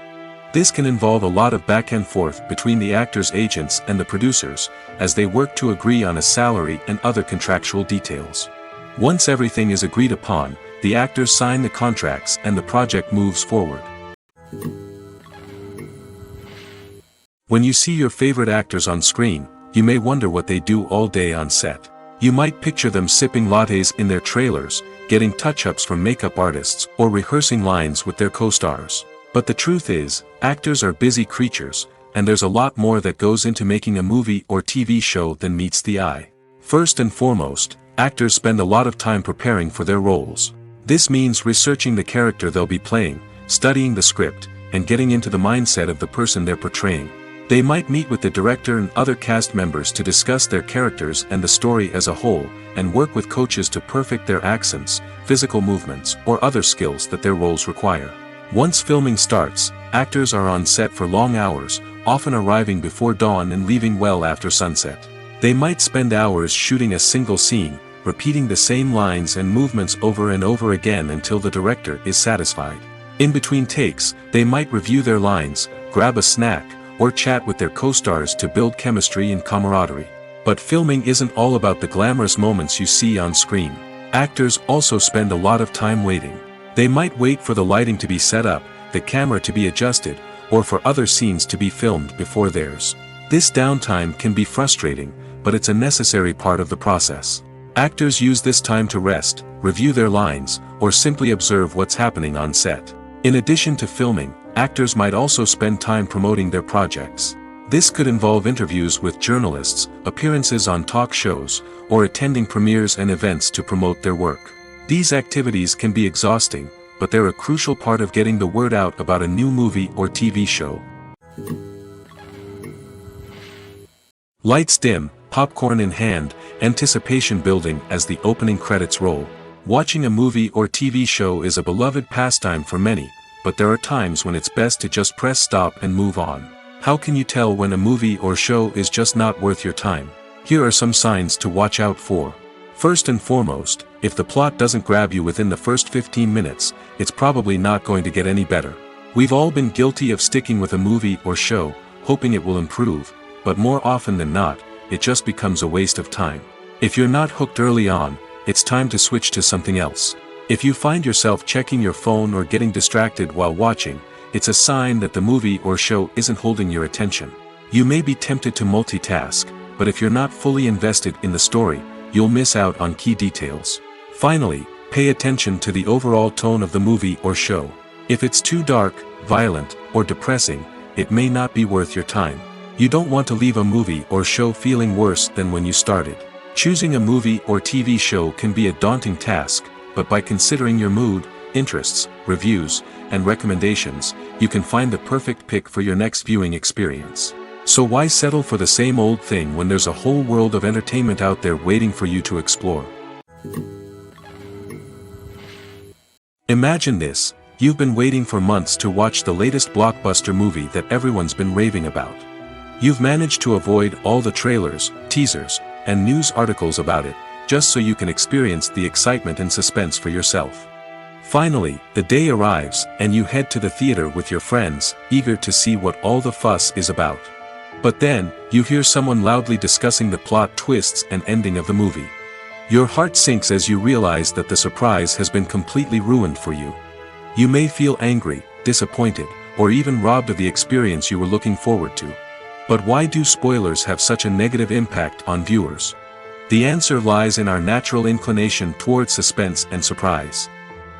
This can involve a lot of back and forth between the actors' agents and the producers, as they work to agree on a salary and other contractual details. Once everything is agreed upon, the actors sign the contracts and the project moves forward. When you see your favorite actors on screen, you may wonder what they do all day on set. You might picture them sipping lattes in their trailers, getting touch-ups from makeup artists, or rehearsing lines with their co-stars. But the truth is, actors are busy creatures, and there's a lot more that goes into making a movie or TV show than meets the eye. First and foremost, actors spend a lot of time preparing for their roles. This means researching the character they'll be playing, studying the script, and getting into the mindset of the person they're portraying. They might meet with the director and other cast members to discuss their characters and the story as a whole, and work with coaches to perfect their accents, physical movements, or other skills that their roles require. Once filming starts, actors are on set for long hours, often arriving before dawn and leaving well after sunset. They might spend hours shooting a single scene, repeating the same lines and movements over and over again until the director is satisfied. In between takes, they might review their lines, grab a snack, or chat with their co-stars to build chemistry and camaraderie. But filming isn't all about the glamorous moments you see on screen. Actors also spend a lot of time waiting. They might wait for the lighting to be set up, the camera to be adjusted, or for other scenes to be filmed before theirs. This downtime can be frustrating, but it's a necessary part of the process. Actors use this time to rest, review their lines, or simply observe what's happening on set. In addition to filming, actors might also spend time promoting their projects. This could involve interviews with journalists, appearances on talk shows, or attending premieres and events to promote their work. These activities can be exhausting, but they're a crucial part of getting the word out about a new movie or TV show. Lights dim, popcorn in hand, anticipation building as the opening credits roll. Watching a movie or TV show is a beloved pastime for many, but there are times when it's best to just press stop and move on. How can you tell when a movie or show is just not worth your time? Here are some signs to watch out for. First and foremost, if the plot doesn't grab you within the first 15 minutes, it's probably not going to get any better. We've all been guilty of sticking with a movie or show, hoping it will improve, but more often than not, it just becomes a waste of time. If you're not hooked early on, it's time to switch to something else. If you find yourself checking your phone or getting distracted while watching, it's a sign that the movie or show isn't holding your attention. You may be tempted to multitask, but if you're not fully invested in the story, you'll miss out on key details. Finally, pay attention to the overall tone of the movie or show. If it's too dark, violent, or depressing, it may not be worth your time. You don't want to leave a movie or show feeling worse than when you started. Choosing a movie or TV show can be a daunting task, but by considering your mood, interests, reviews, and recommendations, you can find the perfect pick for your next viewing experience. So why settle for the same old thing when there's a whole world of entertainment out there waiting for you to explore? Imagine this: you've been waiting for months to watch the latest blockbuster movie that everyone's been raving about. You've managed to avoid all the trailers, teasers, and news articles about it, just so you can experience the excitement and suspense for yourself. Finally, the day arrives, and you head to the theater with your friends, eager to see what all the fuss is about. But then, you hear someone loudly discussing the plot twists and ending of the movie. Your heart sinks as you realize that the surprise has been completely ruined for you. You may feel angry, disappointed, or even robbed of the experience you were looking forward to. But why do spoilers have such a negative impact on viewers? The answer lies in our natural inclination towards suspense and surprise.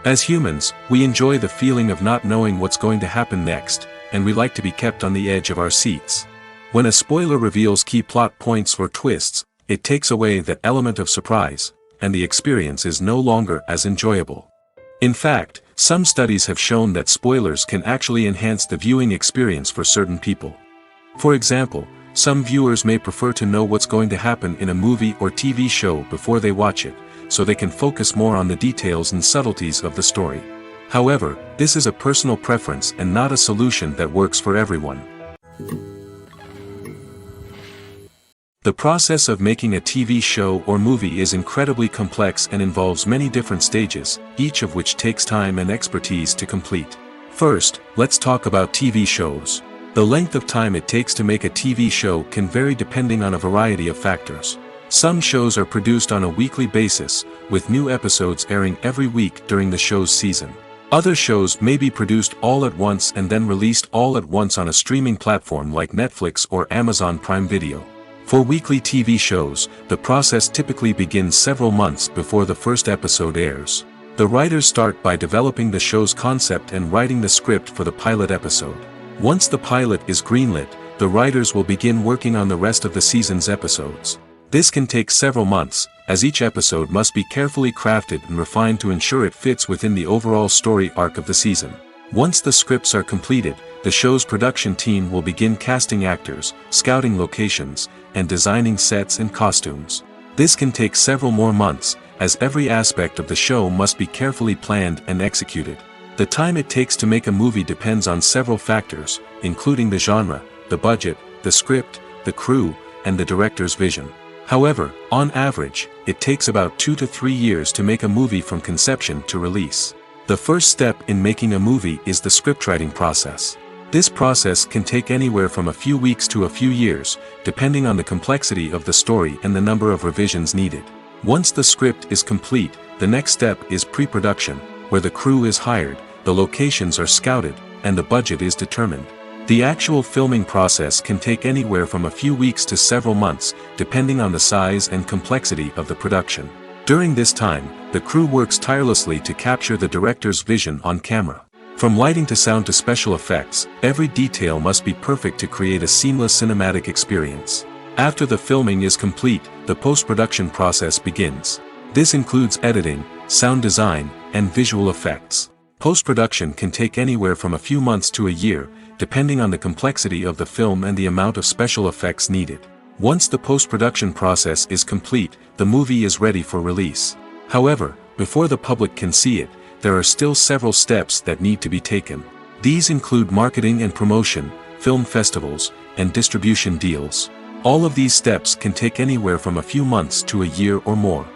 As humans, we enjoy the feeling of not knowing what's going to happen next, and we like to be kept on the edge of our seats. When a spoiler reveals key plot points or twists, it takes away that element of surprise, and the experience is no longer as enjoyable. In fact, some studies have shown that spoilers can actually enhance the viewing experience for certain people. For example, some viewers may prefer to know what's going to happen in a movie or TV show before they watch it, so they can focus more on the details and subtleties of the story. However, this is a personal preference and not a solution that works for everyone. The process of making a TV show or movie is incredibly complex and involves many different stages, each of which takes time and expertise to complete. First, let's talk about TV shows. The length of time it takes to make a TV show can vary depending on a variety of factors. Some shows are produced on a weekly basis, with new episodes airing every week during the show's season. Other shows may be produced all at once and then released all at once on a streaming platform like Netflix or Amazon Prime Video. For weekly TV shows, the process typically begins several months before the first episode airs. The writers start by developing the show's concept and writing the script for the pilot episode. Once the pilot is greenlit, the writers will begin working on the rest of the season's episodes. This can take several months, as each episode must be carefully crafted and refined to ensure it fits within the overall story arc of the season. Once the scripts are completed, the show's production team will begin casting actors, scouting locations, and designing sets and costumes. This can take several more months, as every aspect of the show must be carefully planned and executed. The time it takes to make a movie depends on several factors, including the genre, the budget, the script, the crew, and the director's vision. However, on average, it takes about 2 to 3 years to make a movie from conception to release. The first step in making a movie is the scriptwriting process. This process can take anywhere from a few weeks to a few years, depending on the complexity of the story and the number of revisions needed. Once the script is complete, the next step is pre-production, where the crew is hired, the locations are scouted, and the budget is determined. The actual filming process can take anywhere from a few weeks to several months, depending on the size and complexity of the production. During this time, the crew works tirelessly to capture the director's vision on camera. From lighting to sound to special effects, every detail must be perfect to create a seamless cinematic experience. After the filming is complete, the post-production process begins. This includes editing, sound design, and visual effects. Post-production can take anywhere from a few months to a year, depending on the complexity of the film and the amount of special effects needed. Once the post-production process is complete, the movie is ready for release. However, before the public can see it, there are still several steps that need to be taken. These include marketing and promotion, film festivals, and distribution deals. All of these steps can take anywhere from a few months to a year or more.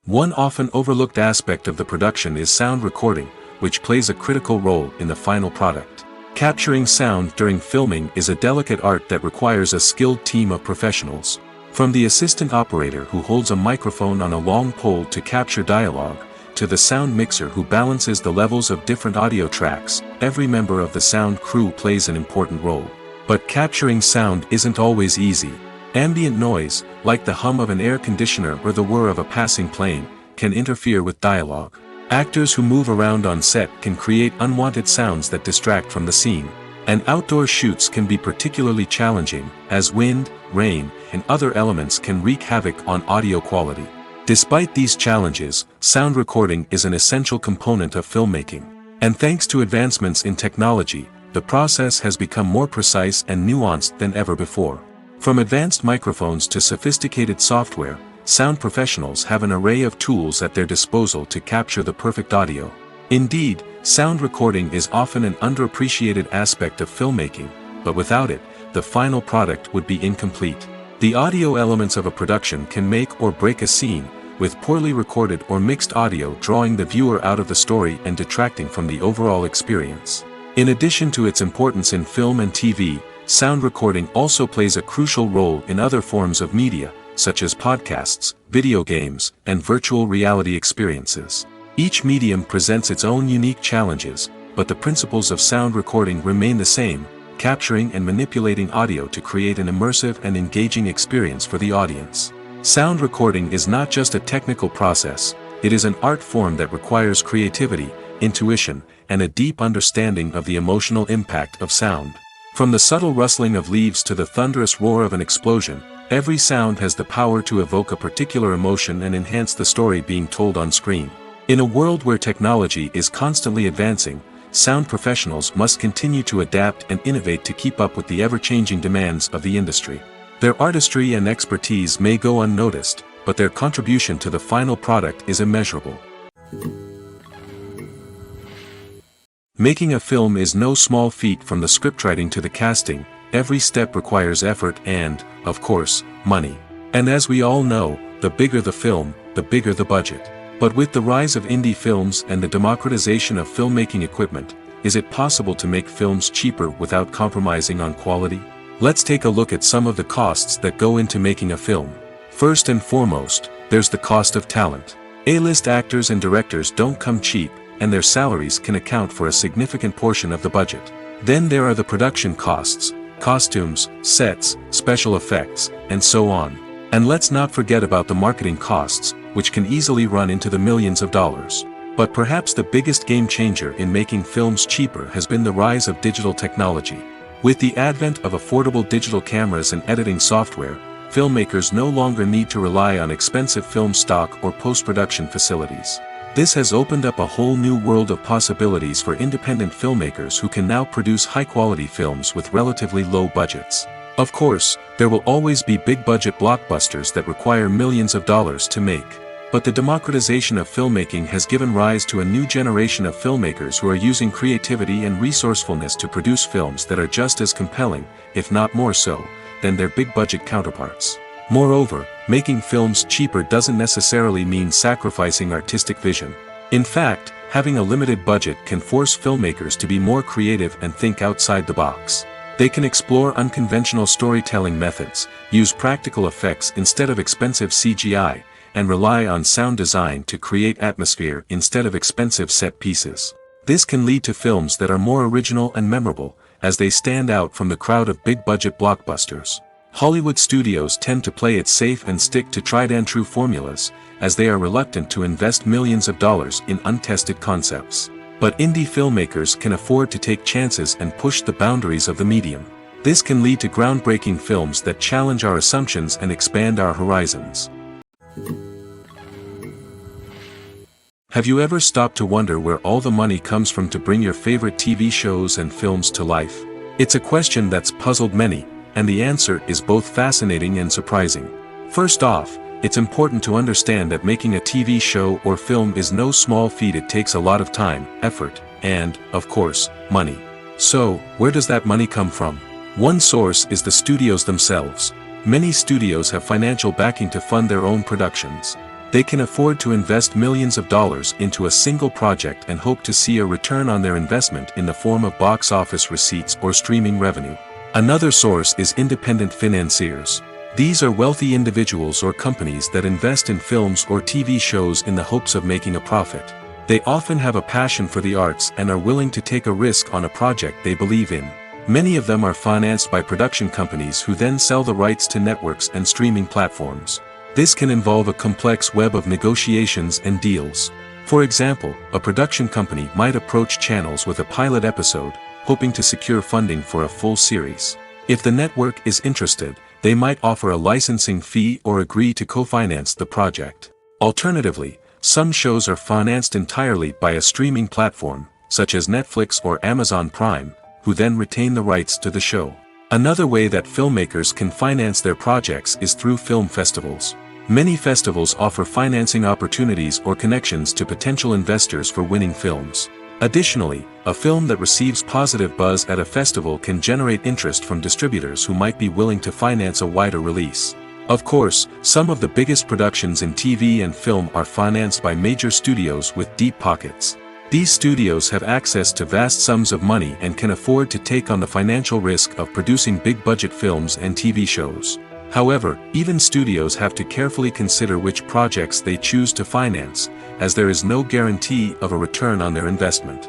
One often overlooked aspect of the production is sound recording, which plays a critical role in the final product. Capturing sound during filming is a delicate art that requires a skilled team of professionals. From the assistant operator who holds a microphone on a long pole to capture dialogue, to the sound mixer who balances the levels of different audio tracks, every member of the sound crew plays an important role. But capturing sound isn't always easy. Ambient noise, like the hum of an air conditioner or the whir of a passing plane, can interfere with dialogue. Actors who move around on set can create unwanted sounds that distract from the scene. And outdoor shoots can be particularly challenging, as wind, rain, and other elements can wreak havoc on audio quality. Despite these challenges, sound recording is an essential component of filmmaking. And thanks to advancements in technology, the process has become more precise and nuanced than ever before. From advanced microphones to sophisticated software, sound professionals have an array of tools at their disposal to capture the perfect audio. Indeed, sound recording is often an underappreciated aspect of filmmaking, but without it, the final product would be incomplete. The audio elements of a production can make or break a scene, with poorly recorded or mixed audio drawing the viewer out of the story and detracting from the overall experience. In addition to its importance in film and TV, sound recording also plays a crucial role in other forms of media, such as podcasts, video games, and virtual reality experiences. Each medium presents its own unique challenges, but the principles of sound recording remain the same, capturing and manipulating audio to create an immersive and engaging experience for the audience. Sound recording is not just a technical process, it is an art form that requires creativity, intuition, and a deep understanding of the emotional impact of sound. From the subtle rustling of leaves to the thunderous roar of an explosion, every sound has the power to evoke a particular emotion and enhance the story being told on screen. In a world where technology is constantly advancing, sound professionals must continue to adapt and innovate to keep up with the ever-changing demands of the industry. Their artistry and expertise may go unnoticed, but their contribution to the final product is immeasurable. Making a film is no small feat. From the scriptwriting to the casting, every step requires effort and, of course, money. And as we all know, the bigger the film, the bigger the budget. But with the rise of indie films and the democratization of filmmaking equipment, is it possible to make films cheaper without compromising on quality? Let's take a look at some of the costs that go into making a film. First and foremost, there's the cost of talent. A-list actors and directors don't come cheap, and their salaries can account for a significant portion of the budget. Then there are the production costs, costumes, sets, special effects, and so on. And let's not forget about the marketing costs, which can easily run into the millions of dollars. But perhaps the biggest game changer in making films cheaper has been the rise of digital technology. With the advent of affordable digital cameras and editing software, filmmakers no longer need to rely on expensive film stock or post-production facilities. This has opened up a whole new world of possibilities for independent filmmakers who can now produce high-quality films with relatively low budgets. Of course, there will always be big-budget blockbusters that require millions of dollars to make. But the democratization of filmmaking has given rise to a new generation of filmmakers who are using creativity and resourcefulness to produce films that are just as compelling, if not more so, than their big-budget counterparts. Moreover, making films cheaper doesn't necessarily mean sacrificing artistic vision. In fact, having a limited budget can force filmmakers to be more creative and think outside the box. They can explore unconventional storytelling methods, use practical effects instead of expensive CGI, and rely on sound design to create atmosphere instead of expensive set pieces. This can lead to films that are more original and memorable, as they stand out from the crowd of big-budget blockbusters. Hollywood studios tend to play it safe and stick to tried-and-true formulas, as they are reluctant to invest millions of dollars in untested concepts. But indie filmmakers can afford to take chances and push the boundaries of the medium. This can lead to groundbreaking films that challenge our assumptions and expand our horizons. Have you ever stopped to wonder where all the money comes from to bring your favorite TV shows and films to life? It's a question that's puzzled many, and the answer is both fascinating and surprising. First off, it's important to understand that making a TV show or film is no small feat. It takes a lot of time, effort, and, of course, money. So, where does that money come from? One source is the studios themselves. Many studios have financial backing to fund their own productions. They can afford to invest millions of dollars into a single project and hope to see a return on their investment in the form of box office receipts or streaming revenue. Another source is independent financiers. These are wealthy individuals or companies that invest in films or TV shows in the hopes of making a profit. They often have a passion for the arts and are willing to take a risk on a project they believe in. Many of them are financed by production companies who then sell the rights to networks and streaming platforms. This can involve a complex web of negotiations and deals. For example, a production company might approach channels with a pilot episode, hoping to secure funding for a full series. If the network is interested, they might offer a licensing fee or agree to co-finance the project. Alternatively, some shows are financed entirely by a streaming platform, such as Netflix or Amazon Prime, who then retain the rights to the show. Another way that filmmakers can finance their projects is through film festivals. Many festivals offer financing opportunities or connections to potential investors for winning films. Additionally, a film that receives positive buzz at a festival can generate interest from distributors who might be willing to finance a wider release. Of course, some of the biggest productions in TV and film are financed by major studios with deep pockets. These studios have access to vast sums of money and can afford to take on the financial risk of producing big-budget films and TV shows. However, even studios have to carefully consider which projects they choose to finance, as there is no guarantee of a return on their investment.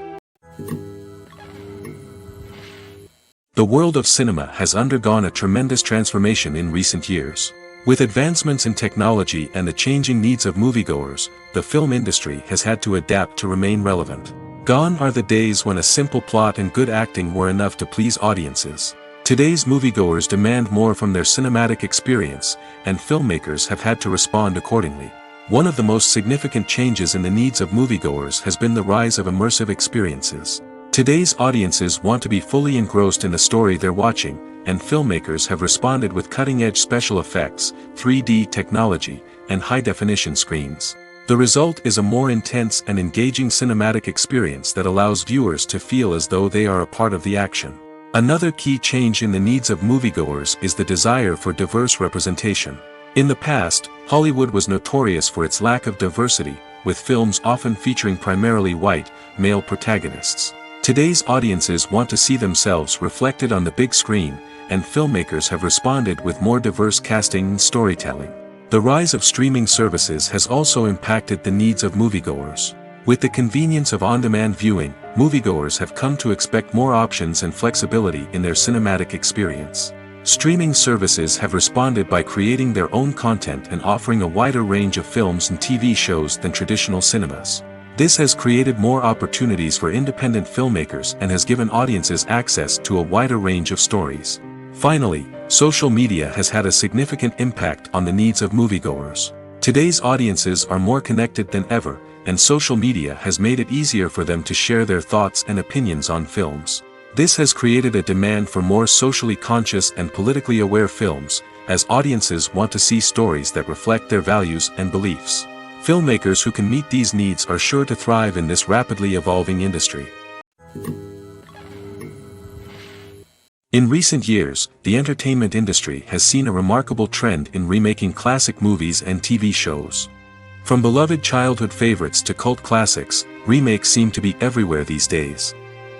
The world of cinema has undergone a tremendous transformation in recent years. With advancements in technology and the changing needs of moviegoers, the film industry has had to adapt to remain relevant. Gone are the days when a simple plot and good acting were enough to please audiences. Today's moviegoers demand more from their cinematic experience, and filmmakers have had to respond accordingly. One of the most significant changes in the needs of moviegoers has been the rise of immersive experiences. Today's audiences want to be fully engrossed in the story they're watching, and filmmakers have responded with cutting-edge special effects, 3D technology, and high-definition screens. The result is a more intense and engaging cinematic experience that allows viewers to feel as though they are a part of the action. Another key change in the needs of moviegoers is the desire for diverse representation. In the past, Hollywood was notorious for its lack of diversity, with films often featuring primarily white, male protagonists. Today's audiences want to see themselves reflected on the big screen, and filmmakers have responded with more diverse casting and storytelling. The rise of streaming services has also impacted the needs of moviegoers. With the convenience of on-demand viewing, moviegoers have come to expect more options and flexibility in their cinematic experience. Streaming services have responded by creating their own content and offering a wider range of films and TV shows than traditional cinemas. This has created more opportunities for independent filmmakers and has given audiences access to a wider range of stories. Finally, social media has had a significant impact on the needs of moviegoers. Today's audiences are more connected than ever, and social media has made it easier for them to share their thoughts and opinions on films. This has created a demand for more socially conscious and politically aware films, as audiences want to see stories that reflect their values and beliefs. Filmmakers who can meet these needs are sure to thrive in this rapidly evolving industry. In recent years, the entertainment industry has seen a remarkable trend in remaking classic movies and TV shows. From beloved childhood favorites to cult classics, remakes seem to be everywhere these days.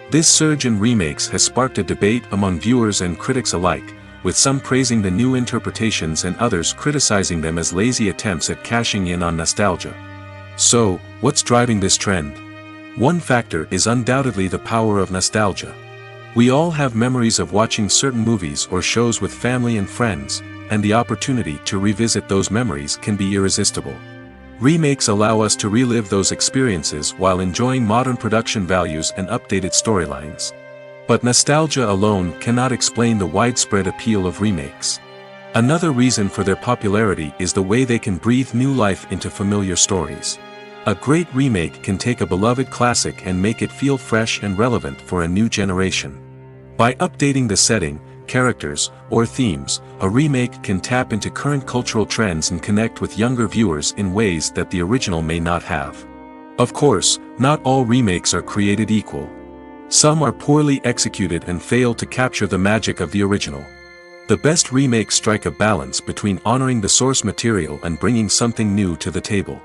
This surge in remakes has sparked a debate among viewers and critics alike, with some praising the new interpretations and others criticizing them as lazy attempts at cashing in on nostalgia. So, what's driving this trend? One factor is undoubtedly the power of nostalgia. We all have memories of watching certain movies or shows with family and friends, and the opportunity to revisit those memories can be irresistible. Remakes allow us to relive those experiences while enjoying modern production values and updated storylines. But nostalgia alone cannot explain the widespread appeal of remakes. Another reason for their popularity is the way they can breathe new life into familiar stories. A great remake can take a beloved classic and make it feel fresh and relevant for a new generation. By updating the setting, characters, or themes, a remake can tap into current cultural trends and connect with younger viewers in ways that the original may not have. Of course, not all remakes are created equal. Some are poorly executed and fail to capture the magic of the original. The best remakes strike a balance between honoring the source material and bringing something new to the table.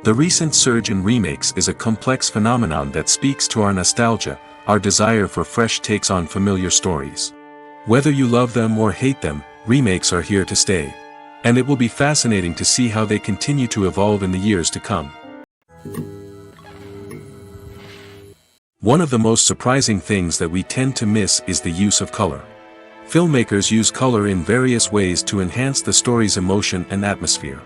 The recent surge in remakes is a complex phenomenon that speaks to our nostalgia, our desire for fresh takes on familiar stories. Whether you love them or hate them, remakes are here to stay. And it will be fascinating to see how they continue to evolve in the years to come. One of the most surprising things that we tend to miss is the use of color. Filmmakers use color in various ways to enhance the story's emotion and atmosphere.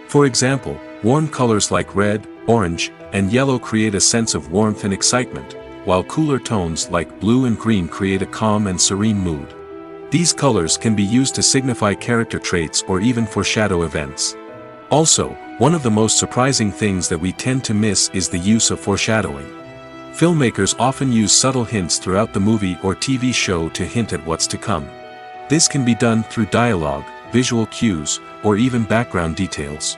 For example, warm colors like red, orange, and yellow create a sense of warmth and excitement, while cooler tones like blue and green create a calm and serene mood. These colors can be used to signify character traits or even foreshadow events. Also, one of the most surprising things that we tend to miss is the use of foreshadowing. Filmmakers often use subtle hints throughout the movie or TV show to hint at what's to come. This can be done through dialogue, visual cues, or even background details.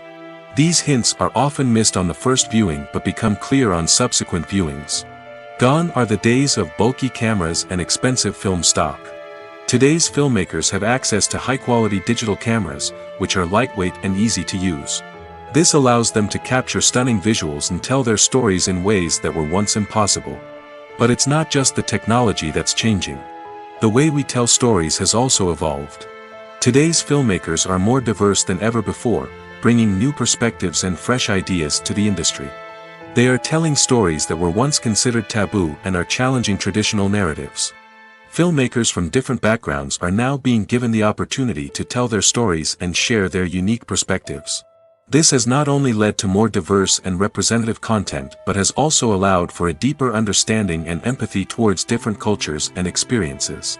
These hints are often missed on the first viewing but become clear on subsequent viewings. Gone are the days of bulky cameras and expensive film stock. Today's filmmakers have access to high-quality digital cameras, which are lightweight and easy to use. This allows them to capture stunning visuals and tell their stories in ways that were once impossible. But it's not just the technology that's changing. The way we tell stories has also evolved. Today's filmmakers are more diverse than ever before, bringing new perspectives and fresh ideas to the industry. They are telling stories that were once considered taboo and are challenging traditional narratives. Filmmakers from different backgrounds are now being given the opportunity to tell their stories and share their unique perspectives. This has not only led to more diverse and representative content but has also allowed for a deeper understanding and empathy towards different cultures and experiences.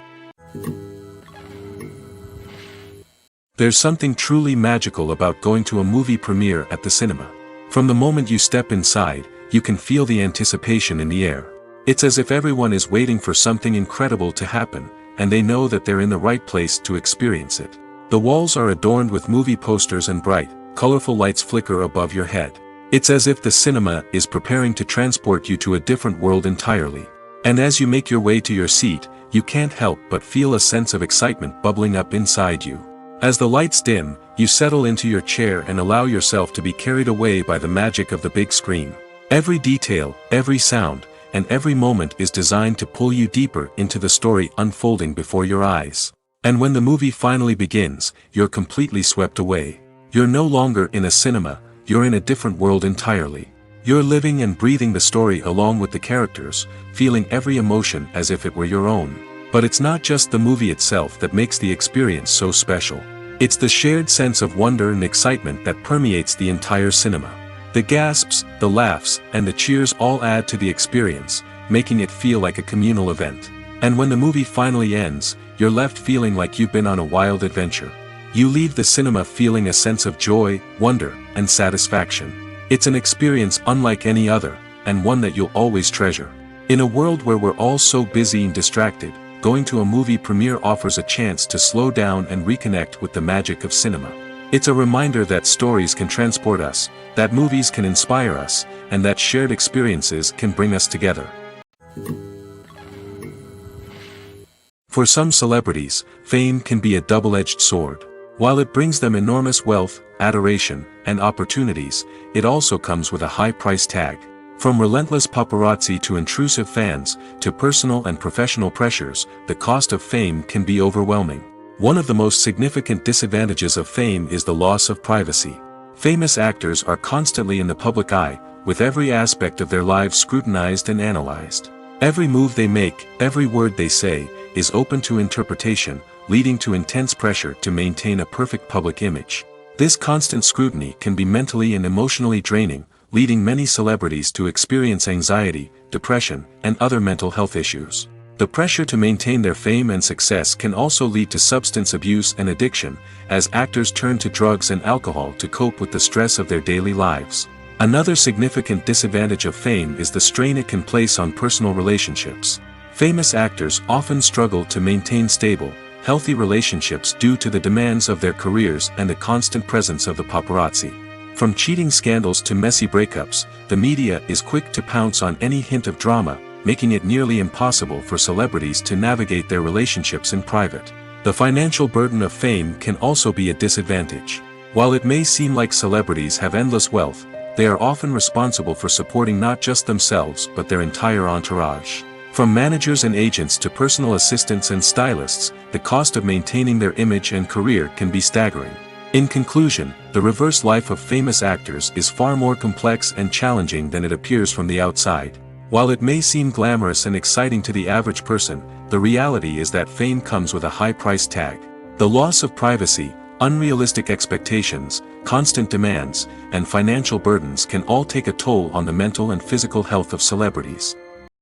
There's something truly magical about going to a movie premiere at the cinema. From the moment you step inside, you can feel the anticipation in the air. It's as if everyone is waiting for something incredible to happen, and they know that they're in the right place to experience it. The walls are adorned with movie posters and bright, colorful lights flicker above your head. It's as if the cinema is preparing to transport you to a different world entirely. And as you make your way to your seat, you can't help but feel a sense of excitement bubbling up inside you. As the lights dim, you settle into your chair and allow yourself to be carried away by the magic of the big screen. Every detail, every sound, and every moment is designed to pull you deeper into the story unfolding before your eyes. And when the movie finally begins, you're completely swept away. You're no longer in a cinema, you're in a different world entirely. You're living and breathing the story along with the characters, feeling every emotion as if it were your own. But it's not just the movie itself that makes the experience so special. It's the shared sense of wonder and excitement that permeates the entire cinema. The gasps, the laughs, and the cheers all add to the experience, making it feel like a communal event. And when the movie finally ends, you're left feeling like you've been on a wild adventure. You leave the cinema feeling a sense of joy, wonder, and satisfaction. It's an experience unlike any other, and one that you'll always treasure. In a world where we're all so busy and distracted, going to a movie premiere offers a chance to slow down and reconnect with the magic of cinema. It's a reminder that stories can transport us, that movies can inspire us, and that shared experiences can bring us together. For some celebrities, fame can be a double-edged sword. While it brings them enormous wealth, adoration, and opportunities, it also comes with a high price tag. From relentless paparazzi to intrusive fans, to personal and professional pressures, the cost of fame can be overwhelming. One of the most significant disadvantages of fame is the loss of privacy. Famous actors are constantly in the public eye, with every aspect of their lives scrutinized and analyzed. Every move they make, every word they say, is open to interpretation, leading to intense pressure to maintain a perfect public image. This constant scrutiny can be mentally and emotionally draining, leading many celebrities to experience anxiety, depression, and other mental health issues. The pressure to maintain their fame and success can also lead to substance abuse and addiction, as actors turn to drugs and alcohol to cope with the stress of their daily lives. Another significant disadvantage of fame is the strain it can place on personal relationships. Famous actors often struggle to maintain stable, healthy relationships due to the demands of their careers and the constant presence of the paparazzi. From cheating scandals to messy breakups, the media is quick to pounce on any hint of drama, making it nearly impossible for celebrities to navigate their relationships in private. The financial burden of fame can also be a disadvantage. While it may seem like celebrities have endless wealth, they are often responsible for supporting not just themselves but their entire entourage. From managers and agents to personal assistants and stylists, the cost of maintaining their image and career can be staggering. In conclusion, the reverse life of famous actors is far more complex and challenging than it appears from the outside. While it may seem glamorous and exciting to the average person, the reality is that fame comes with a high price tag. The loss of privacy, unrealistic expectations, constant demands, and financial burdens can all take a toll on the mental and physical health of celebrities.